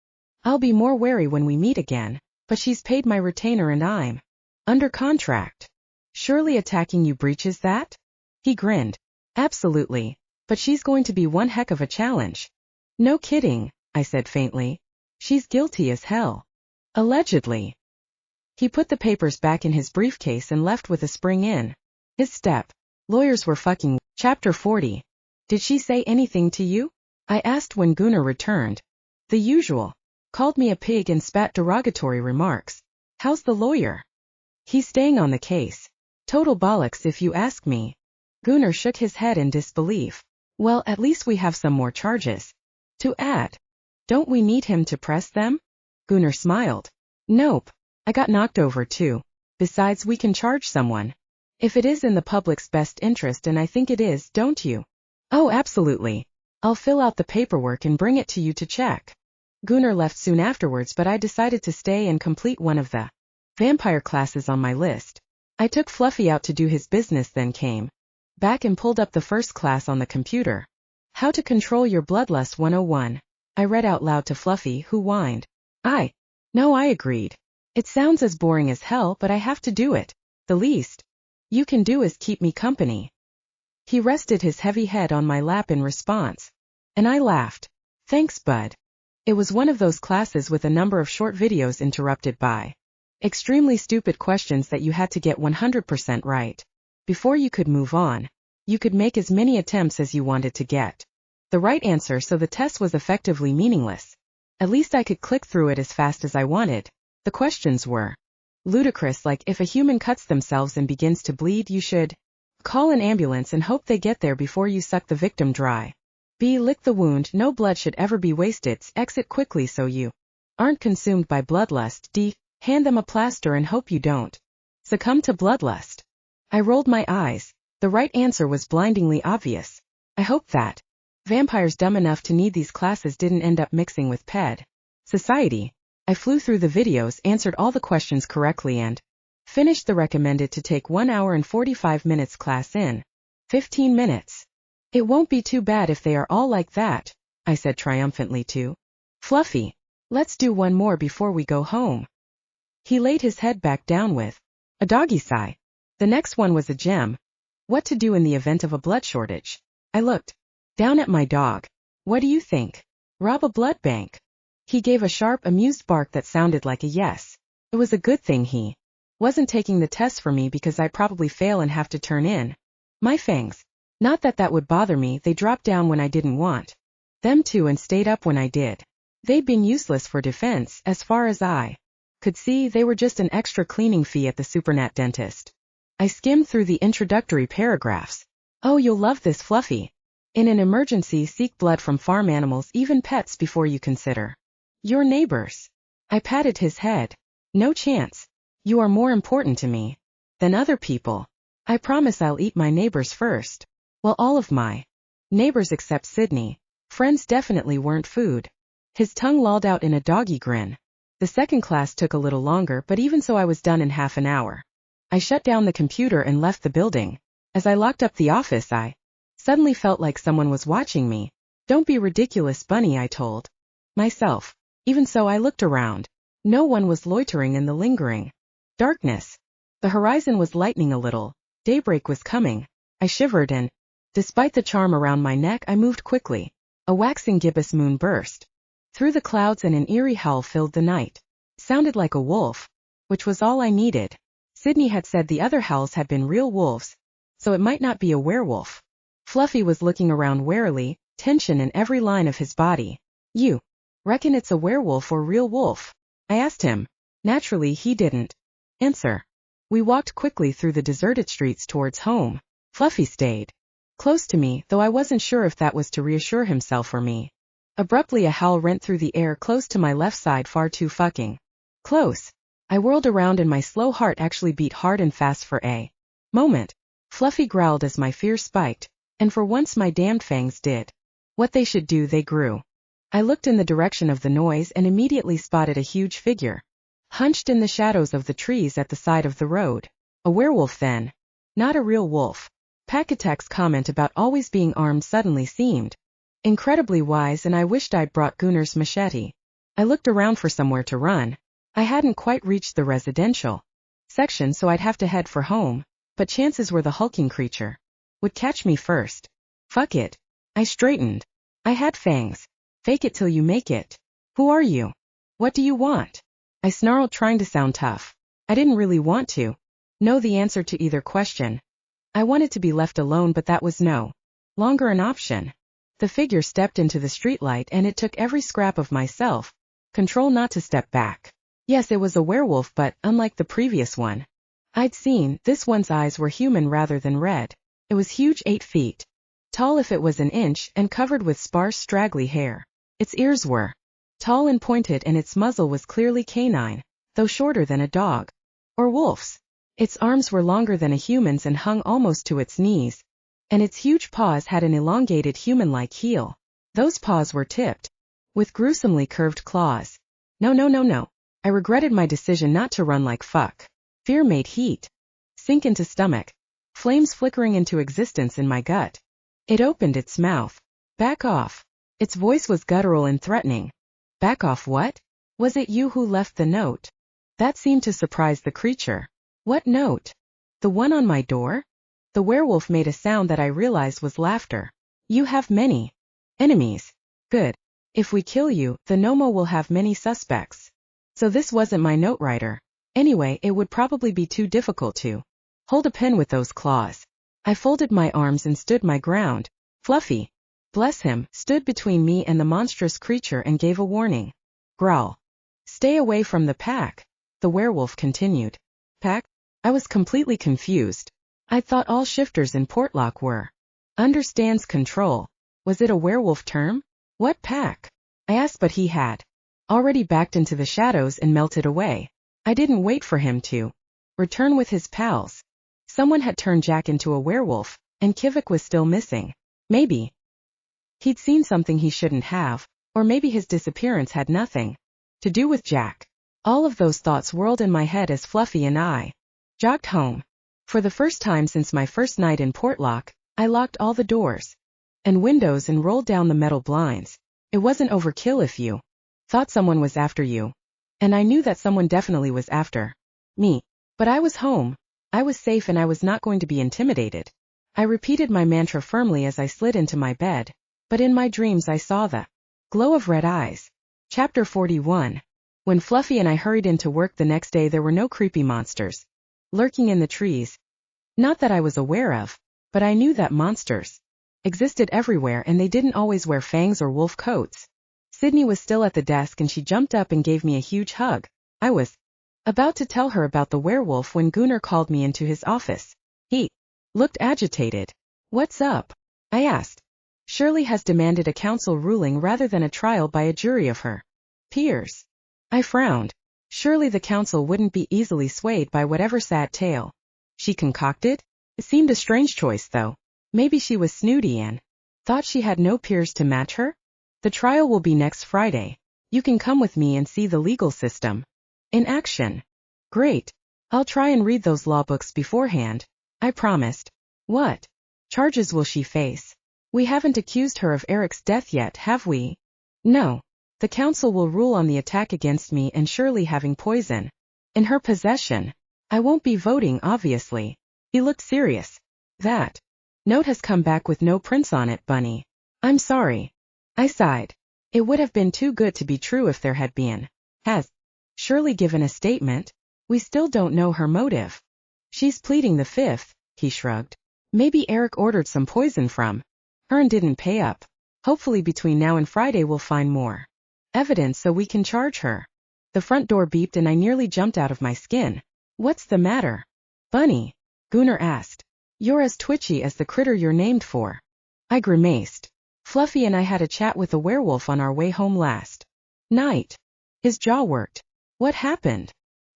I'll be more wary when we meet again, but she's paid my retainer and I'm under contract. Surely attacking you breaches that? He grinned. Absolutely, but she's going to be one heck of a challenge. No kidding, I said faintly. She's guilty as hell. Allegedly. He put the papers back in his briefcase and left with a spring in his step. Lawyers were fucking. Chapter 40. Did she say anything to you? I asked when Gunnar returned. The usual. Called me a pig and spat derogatory remarks. How's the lawyer? He's staying on the case. Total bollocks if you ask me. Gunnar shook his head in disbelief. Well, at least we have some more charges to add. Don't we need him to press them? Gunnar smiled. Nope. I got knocked over too. Besides, we can charge someone. If it is in the public's best interest, and I think it is, don't you? Oh, absolutely. I'll fill out the paperwork and bring it to you to check. Gunnar left soon afterwards, but I decided to stay and complete one of the vampire classes on my list. I took Fluffy out to do his business, then came back and pulled up the first class on the computer. How to Control Your Bloodlust 101. I read out loud to Fluffy, who whined. No, I agreed. It sounds as boring as hell, but I have to do it. The least you can do is keep me company. He rested his heavy head on my lap in response. And I laughed. Thanks, bud. It was one of those classes with a number of short videos interrupted by extremely stupid questions that you had to get 100% right. Before you could move on, you could make as many attempts as you wanted to get the right answer, so the test was effectively meaningless. At least I could click through it as fast as I wanted. The questions were ludicrous, like if a human cuts themselves and begins to bleed, you should call an ambulance and hope they get there before you suck the victim dry. B. Lick the wound, no blood should ever be wasted. Exit quickly so you aren't consumed by bloodlust. D. Hand them a plaster and hope you don't succumb to bloodlust. I rolled my eyes. The right answer was blindingly obvious. I hope that vampires dumb enough to need these classes didn't end up mixing with ped society. I flew through the videos, answered all the questions correctly, and finished the recommended to take 1 hour and 45 minutes class in 15 minutes. It won't be too bad if they are all like that, I said triumphantly to Fluffy, let's do one more before we go home. He laid his head back down with a doggy sigh. The next one was a gem. What to do in the event of a blood shortage? I looked down at my dog. What do you think? Rob a blood bank. He gave a sharp, amused bark that sounded like a yes. It was a good thing he wasn't taking the test for me because I'd probably fail and have to turn in my fangs. Not that that would bother me, they dropped down when I didn't want them to and stayed up when I did. They'd been useless for defense, as far as I could see. They were just an extra cleaning fee at the supernat dentist. I skimmed through the introductory paragraphs. Oh, you'll love this, Fluffy. In an emergency, seek blood from farm animals, even pets, before you consider your neighbors. I patted his head. No chance. You are more important to me than other people. I promise I'll eat my neighbors first. Well, all of my neighbors except Sydney. Friends definitely weren't food. His tongue lolled out in a doggy grin. The second class took a little longer, but even so I was done in half an hour. I shut down the computer and left the building. As I locked up the office, I suddenly felt like someone was watching me. Don't be ridiculous, Bunny, I told myself. Even so, I looked around. No one was loitering in the lingering darkness. The horizon was lightening a little. Daybreak was coming. I shivered and, despite the charm around my neck, I moved quickly. A waxing gibbous moon burst through the clouds and an eerie howl filled the night. Sounded like a wolf, which was all I needed. Sydney had said the other howls had been real wolves, so it might not be a werewolf. Fluffy was looking around warily, tension in every line of his body. You reckon it's a werewolf or real wolf? I asked him. Naturally, he didn't answer. We walked quickly through the deserted streets towards home. Fluffy stayed close to me, though I wasn't sure if that was to reassure himself or me. Abruptly, a howl rent through the air close to my left side, far too fucking close. I whirled around and my slow heart actually beat hard and fast for a moment. Fluffy growled as my fear spiked, and for once my damned fangs did what they should do, they grew. I looked in the direction of the noise and immediately spotted a huge figure, hunched in the shadows of the trees at the side of the road. A werewolf then. Not a real wolf. Packetac's comment about always being armed suddenly seemed incredibly wise, and I wished I'd brought Gunnar's machete. I looked around for somewhere to run. I hadn't quite reached the residential section, so I'd have to head for home, but chances were the hulking creature would catch me first. Fuck it. I straightened. I had fangs. Fake it till you make it. Who are you? What do you want? I snarled, trying to sound tough. I didn't really want to know the answer to either question. I wanted to be left alone, but that was no longer an option. The figure stepped into the streetlight, and it took every scrap of my self-control not to step back. Yes, it was a werewolf, but unlike the previous one I'd seen, this one's eyes were human rather than red. It was huge, 8 feet tall if it was an inch, and covered with sparse, straggly hair. Its ears were tall and pointed, and its muzzle was clearly canine, though shorter than a dog or wolf's. Its arms were longer than a human's and hung almost to its knees, and its huge paws had an elongated human-like heel. Those paws were tipped with gruesomely curved claws. No. I regretted my decision not to run like fuck. Fear made heat sink into stomach, flames flickering into existence in my gut. It opened its mouth. Back off. Its voice was guttural and threatening. Back off what? Was it you who left the note? That seemed to surprise the creature. What note? The one on my door? The werewolf made a sound that I realized was laughter. You have many enemies. Good. If we kill you, the Nomo will have many suspects. So this wasn't my note writer. Anyway, it would probably be too difficult to hold a pen with those claws. I folded my arms and stood my ground. Fluffy, bless him, stood between me and the monstrous creature and gave a warning growl. Stay away from the pack, the werewolf continued. Pack? I was completely confused. I thought all shifters in Portlock were understands control. Was it a werewolf term? What pack? I asked, but he had already backed into the shadows and melted away. I didn't wait for him to return with his pals. Someone had turned Jack into a werewolf, and Kivik was still missing. Maybe he'd seen something he shouldn't have, or maybe his disappearance had nothing to do with Jack. All of those thoughts whirled in my head as Fluffy and I jogged home. For the first time since my first night in Portlock, I locked all the doors and windows and rolled down the metal blinds. It wasn't overkill if you Thought someone was after you. And I knew that someone definitely was after me. But I was home. I was safe and I was not going to be intimidated. I repeated my mantra firmly as I slid into my bed. But in my dreams I saw the glow of red eyes. Chapter 41. When Fluffy and I hurried into work the next day, there were no creepy monsters lurking in the trees. Not that I was aware of, but I knew that monsters existed everywhere and they didn't always wear fangs or wolf coats. Sydney was still at the desk and she jumped up and gave me a huge hug. I was about to tell her about the werewolf when Gunnar called me into his office. He looked agitated. What's up? I asked. Shirley has demanded a council ruling rather than a trial by a jury of her peers. I frowned. Surely the council wouldn't be easily swayed by whatever sad tale she concocted? It seemed a strange choice though. Maybe she was snooty and thought she had no peers to match her? The trial will be next Friday. You can come with me and see the legal system in action. Great. I'll try and read those law books beforehand. I promised. What charges will she face? We haven't accused her of Eric's death yet, have we? No. The council will rule on the attack against me and Shirley having poison in her possession. I won't be voting, obviously. He looked serious. That note has come back with no prints on it, Bunny. I'm sorry. I sighed. It would have been too good to be true if there had been. Has Shirley given a statement? We still don't know her motive. She's pleading the fifth, he shrugged. Maybe Eric ordered some poison from her and didn't pay up. Hopefully between now and Friday we'll find more evidence so we can charge her. The front door beeped and I nearly jumped out of my skin. What's the matter? Bunny, Gunnar asked. You're as twitchy as the critter you're named for. I grimaced. Fluffy and I had a chat with the werewolf on our way home last night. His jaw worked. What happened?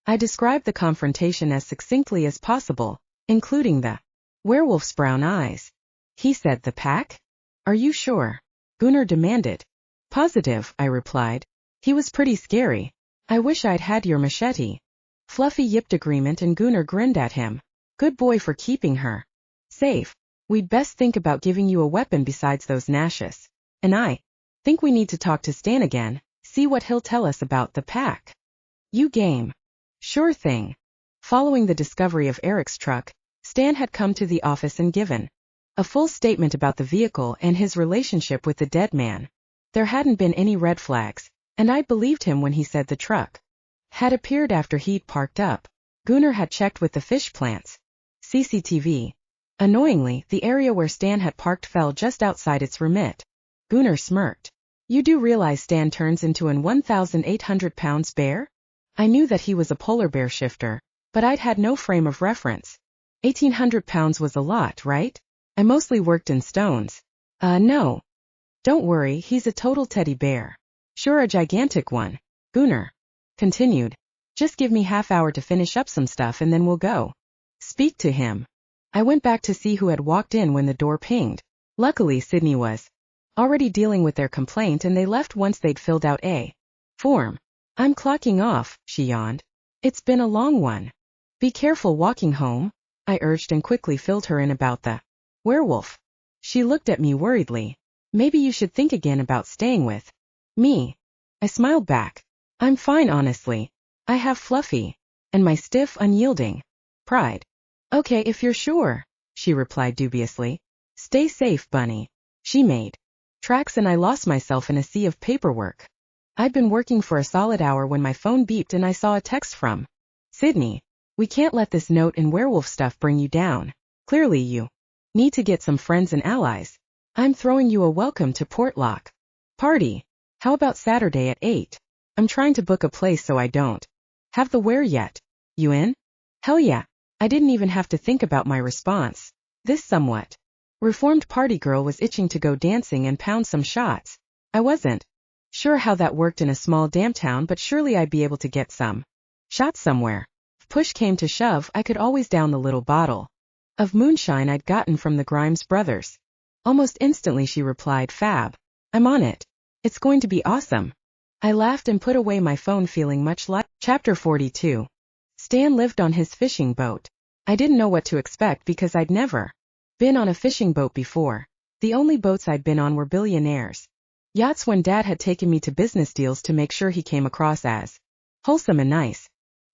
I described the confrontation as succinctly as possible, including the werewolf's brown eyes. He said the pack? Are you sure? Gunnar demanded. Positive, I replied. He was pretty scary. I wish I'd had your machete. Fluffy yipped agreement and Gunnar grinned at him. Good boy for keeping her safe. We'd best think about giving you a weapon besides those gnashes. And I think we need to talk to Stan again, see what he'll tell us about the pack. You game? Sure thing. Following the discovery of Eric's truck, Stan had come to the office and given a full statement about the vehicle and his relationship with the dead man. There hadn't been any red flags, and I believed him when he said the truck had appeared after he'd parked up. Gunnar had checked with the fish plant's CCTV. Annoyingly, the area where Stan had parked fell just outside its remit. Gunnar smirked. You do realize Stan turns into an 1,800 pounds bear? I knew that he was a polar bear shifter, but I'd had no frame of reference. 1,800 pounds was a lot, right? I mostly worked in stones. No. Don't worry, he's a total teddy bear. Sure, a gigantic one. Gunnar continued. Just give me half hour to finish up some stuff and then we'll go speak to him. I went back to see who had walked in when the door pinged. Luckily, Sydney was already dealing with their complaint and they left once they'd filled out a form. I'm clocking off, she yawned. It's been a long one. Be careful walking home, I urged and quickly filled her in about the werewolf. She looked at me worriedly. Maybe you should think again about staying with me. I smiled back. I'm fine, honestly. I have Fluffy and my stiff, unyielding pride. Okay, if you're sure, she replied dubiously. Stay safe, Bunny. She made tracks and I lost myself in a sea of paperwork. I'd been working for a solid hour when my phone beeped and I saw a text from Sydney. We can't let this note and werewolf stuff bring you down. Clearly you need to get some friends and allies. I'm throwing you a welcome to Portlock party. How about Saturday at 8? I'm trying to book a place so I don't have the where yet. You in? Hell yeah. I didn't even have to think about my response. This somewhat reformed party girl was itching to go dancing and pound some shots. I wasn't sure how that worked in a small damn town, but surely I'd be able to get some shots somewhere. If push came to shove, I could always down the little bottle of moonshine I'd gotten from the Grimes brothers. Almost instantly she replied, Fab. I'm on it. It's going to be awesome. I laughed and put away my phone feeling much like Chapter 42. Stan lived on his fishing boat. I didn't know what to expect because I'd never been on a fishing boat before. The only boats I'd been on were billionaires' Yachts when Dad had taken me to business deals to make sure he came across as wholesome and nice.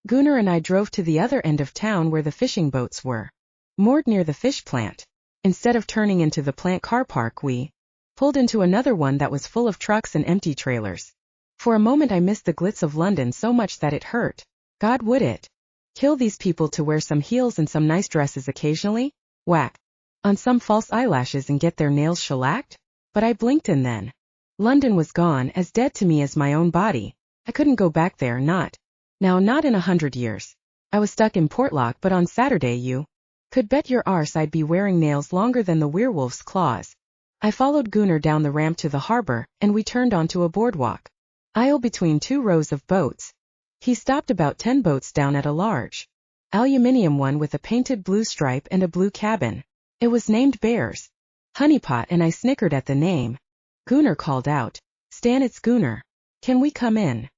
Gunnar and I drove to the other end of town where the fishing boats were moored near the fish plant. Instead of turning into the plant car park, we pulled into another one that was full of trucks and empty trailers. For a moment I missed the glitz of London so much that it hurt. God, would it kill these people to wear some heels and some nice dresses occasionally, whack on some false eyelashes and get their nails shellacked? But I blinked and then London was gone, as dead to me as my own body. I couldn't go back there, not in 100 years. I was stuck in Portlock, but on Saturday you could bet your arse I'd be wearing nails longer than the werewolf's claws. I followed Gunnar down the ramp to the harbor, and we turned onto a boardwalk aisle between two rows of boats. He stopped about 10 boats down at a large aluminium one with a painted blue stripe and a blue cabin. It was named Bear's Honeypot, and I snickered at the name. Gunnar called out, "Stan, it's Gunnar. Can we come in?"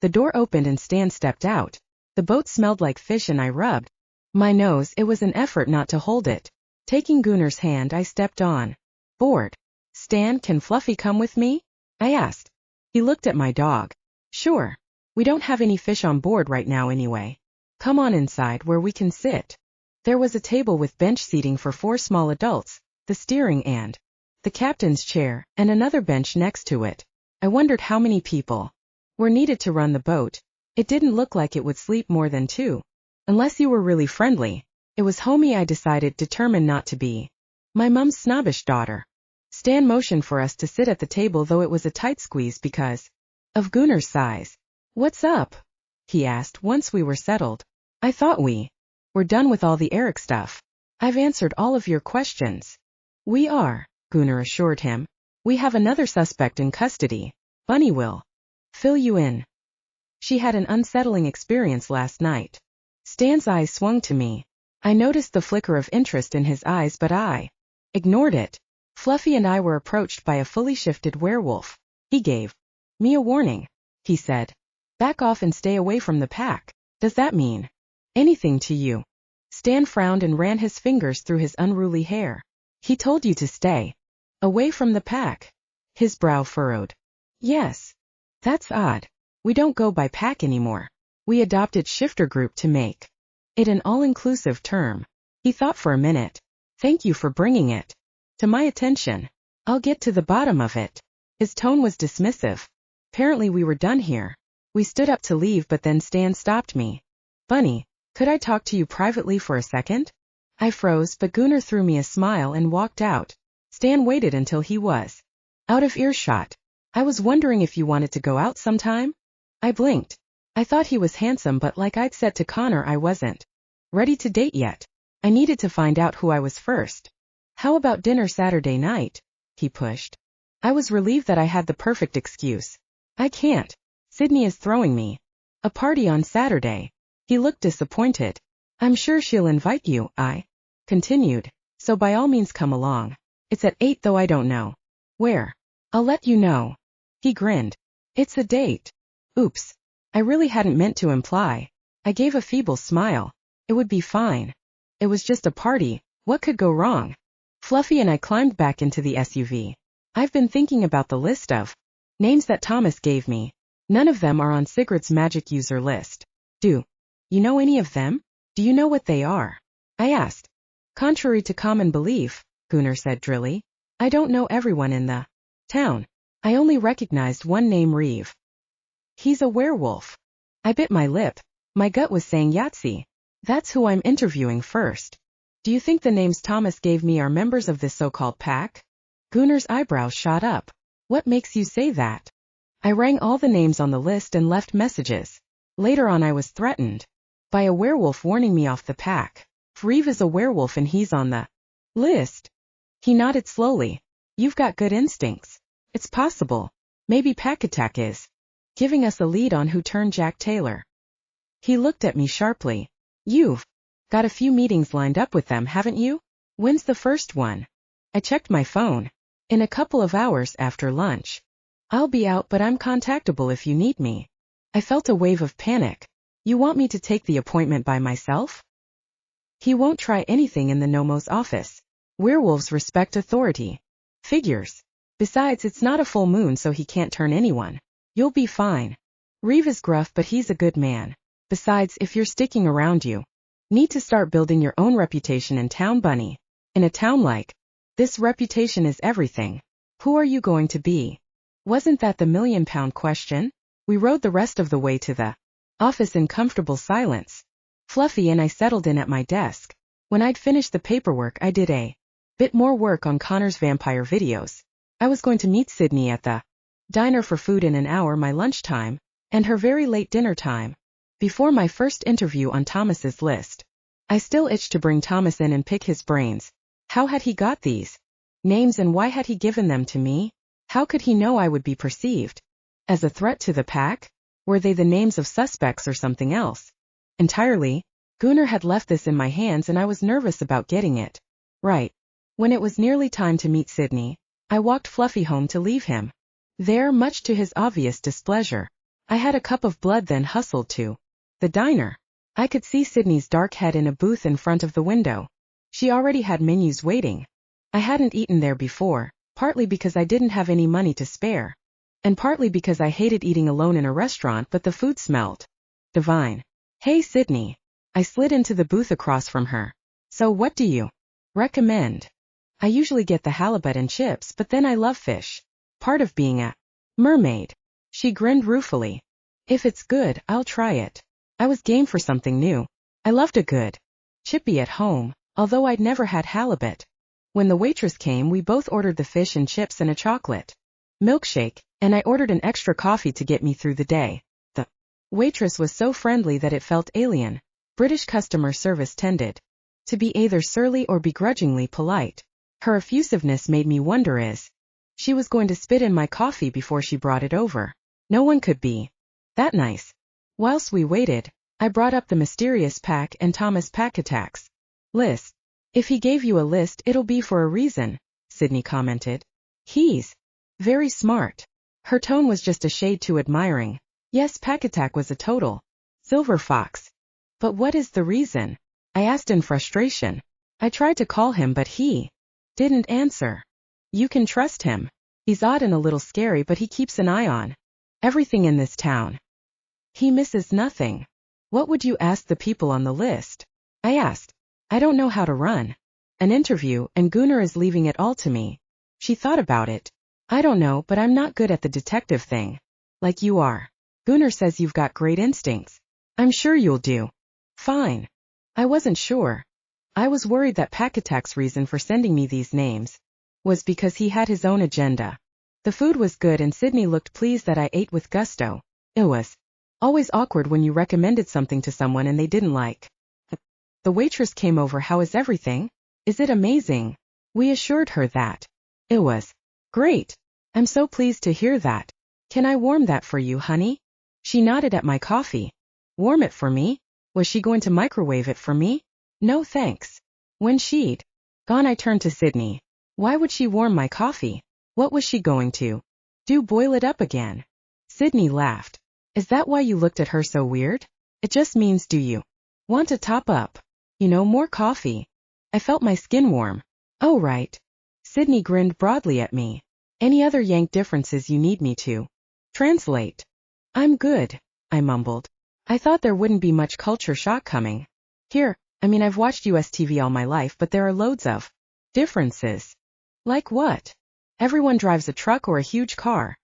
The door opened and Stan stepped out. The boat smelled like fish and I rubbed my nose. It was an effort not to hold it. Taking Gunnar's hand, I stepped on board. "Stan, can Fluffy come with me?" I asked. He looked at my dog. "Sure. We don't have any fish on board right now anyway. Come on inside where we can sit." There was a table with bench seating for 4 small adults, the steering and the captain's chair, and another bench next to it. I wondered how many people were needed to run the boat. It didn't look like it would sleep more than 2. Unless you were really friendly. It was homey, I decided, determined not to be my mum's snobbish daughter. Stan motioned for us to sit at the table, though it was a tight squeeze because of Gunnar's size. "What's up?" he asked once we were settled. "I thought we were done with all the Eric stuff." "I've answered all of your questions." "We are," Gunnar assured him. "We have another suspect in custody. Bunny will fill you in. She had an unsettling experience last night." Stan's eyes swung to me. I noticed the flicker of interest in his eyes, but I ignored it. "Fluffy and I were approached by a fully shifted werewolf. He gave me a warning. He said, 'Back off and stay away from the pack.' Does that mean anything to you?" Stan frowned and ran his fingers through his unruly hair. "He told you to stay away from the pack?" His brow furrowed. "Yes. That's odd. We don't go by pack anymore. We adopted shifter group to make it an all-inclusive term." He thought for a minute. "Thank you for bringing it to my attention. I'll get to the bottom of it." His tone was dismissive. Apparently we were done here. We stood up to leave, but then Stan stopped me. "Bunny, could I talk to you privately for a second?" I froze, but Gunnar threw me a smile and walked out. Stan waited until he was out of earshot. "I was wondering if you wanted to go out sometime?" I blinked. I thought he was handsome, but like I'd said to Connor, I wasn't ready to date yet. I needed to find out who I was first. "How about dinner Saturday night?" he pushed. I was relieved that I had the perfect excuse. "I can't. Sydney is throwing me a party on Saturday." He looked disappointed. "I'm sure she'll invite you," I continued. "So by all means come along. It's at 8, though I don't know where. I'll let you know." He grinned. "It's a date." Oops. I really hadn't meant to imply. I gave a feeble smile. It would be fine. It was just a party. What could go wrong? Fluffy and I climbed back into the SUV. "I've been thinking about the list of names that Thomas gave me. None of them are on Sigurd's magic user list. Do you know any of them? Do you know what they are?" I asked. "Contrary to common belief," Gunnar said drily, "I don't know everyone in the town. I only recognized one name, Reeve. He's a werewolf." I bit my lip. My gut was saying Yahtzee. That's who I'm interviewing first. "Do you think the names Thomas gave me are members of this so-called pack?" Gunnar's eyebrows shot up. "What makes you say that?" I rang all the names on the list and left messages. Later on I was threatened by a werewolf warning me off the pack. "If Reeve is a werewolf and he's on the list." He nodded slowly. "You've got good instincts. It's possible. Maybe Pack Attack is giving us a lead on who turned Jack Taylor." He looked at me sharply. "You've got a few meetings lined up with them, haven't you? When's the first one?" I checked my phone. "In a couple of hours after lunch. I'll be out, but I'm contactable if you need me." I felt a wave of panic. "You want me to take the appointment by myself?" "He won't try anything in the Nomo's office. Werewolves respect authority figures. Besides, it's not a full moon, so he can't turn anyone. You'll be fine. Reeve is gruff, but he's a good man. Besides, if you're sticking around, you need to start building your own reputation in town, Bunny. In a town like this, reputation is everything. Who are you going to be? Wasn't that the million-pound question? We rode the rest of the way to the office in comfortable silence. Fluffy and I settled in at my desk. When I'd finished the paperwork, I did a bit more work on Connor's vampire videos. I was going to meet Sydney at the diner for food in an hour, my lunchtime, and her very late dinner time, before my first interview on Thomas's list. I still itched to bring Thomas in and pick his brains. How had he got these names, and why had he given them to me? How could he know I would be perceived as a threat to the pack? Were they the names of suspects or something else entirely? Gunnar had left this in my hands, and I was nervous about getting it right. When it was nearly time to meet Sydney, I walked Fluffy home to leave him there, much to his obvious displeasure. I had a cup of blood, then hustled to the diner. I could see Sydney's dark head in a booth in front of the window. She already had menus waiting. I hadn't eaten there before, partly because I didn't have any money to spare, and partly because I hated eating alone in a restaurant, but the food smelled divine. Hey, Sydney. I slid into the booth across from her. So what do you recommend? I usually get the halibut and chips, but then I love fish. Part of being a mermaid. She grinned ruefully. If it's good, I'll try it. I was game for something new. I loved a good chippy at home, although I'd never had halibut. When the waitress came, we both ordered the fish and chips and a chocolate milkshake, and I ordered an extra coffee to get me through the day. The waitress was so friendly that it felt alien. British customer service tended to be either surly or begrudgingly polite. Her effusiveness made me wonder if she was going to spit in my coffee before she brought it over. No one could be that nice. Whilst we waited, I brought up the mysterious pack and Thomas Packatack's list. If he gave you a list, it'll be for a reason, Sydney commented. He's very smart. Her tone was just a shade too admiring. Yes, Packatack was a total silver fox. But what is the reason? I asked in frustration. I tried to call him, but he didn't answer. You can trust him. He's odd and a little scary, but he keeps an eye on everything in this town. He misses nothing. What would you ask the people on the list? I asked. I don't know how to run an interview, and Gunnar is leaving it all to me. She thought about it. I don't know, but I'm not good at the detective thing. Like you are. Gunnar says you've got great instincts. I'm sure you'll do fine. I wasn't sure. I was worried that Packatack's reason for sending me these names was because he had his own agenda. The food was good, and Sydney looked pleased that I ate with gusto. It was always awkward when you recommended something to someone and they didn't like. The waitress came over. How is everything? Is it amazing? We assured her that it was great. I'm so pleased to hear that. Can I warm that for you, honey? She nodded at my coffee. Warm it for me? Was she going to microwave it for me? No thanks. When she'd gone, I turned to Sydney. Why would she warm my coffee? What was she going to do, boil it up again? Sydney laughed. Is that why you looked at her so weird? It just means, do you want to top up? You know, more coffee. I felt my skin warm. Oh, right. Sydney grinned broadly at me. Any other yank differences you need me to translate? I'm good, I mumbled. I thought there wouldn't be much culture shock coming. Here, I've watched US TV all my life, but there are loads of differences. Like what? Everyone drives a truck or a huge car.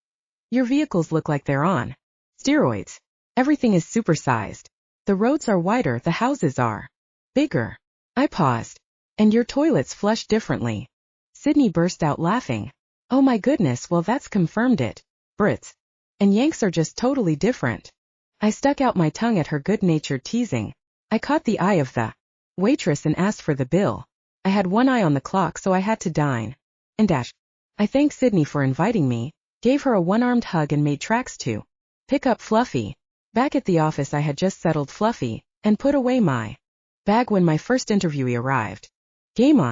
Your vehicles look like they're on steroids. Everything is supersized. The roads are wider, the houses are bigger. I paused. And your toilets flush differently. Sydney burst out laughing. Oh my goodness, well that's confirmed it. Brits and Yanks are just totally different. I stuck out my tongue at her good-natured teasing. I caught the eye of the waitress and asked for the bill. I had one eye on the clock, so I had to dine. And dash. I thanked Sydney for inviting me, gave her a one-armed hug, and made tracks to pick up Fluffy. Back at the office, I had just settled Fluffy and put away my bag when my first interviewee arrived. Game on.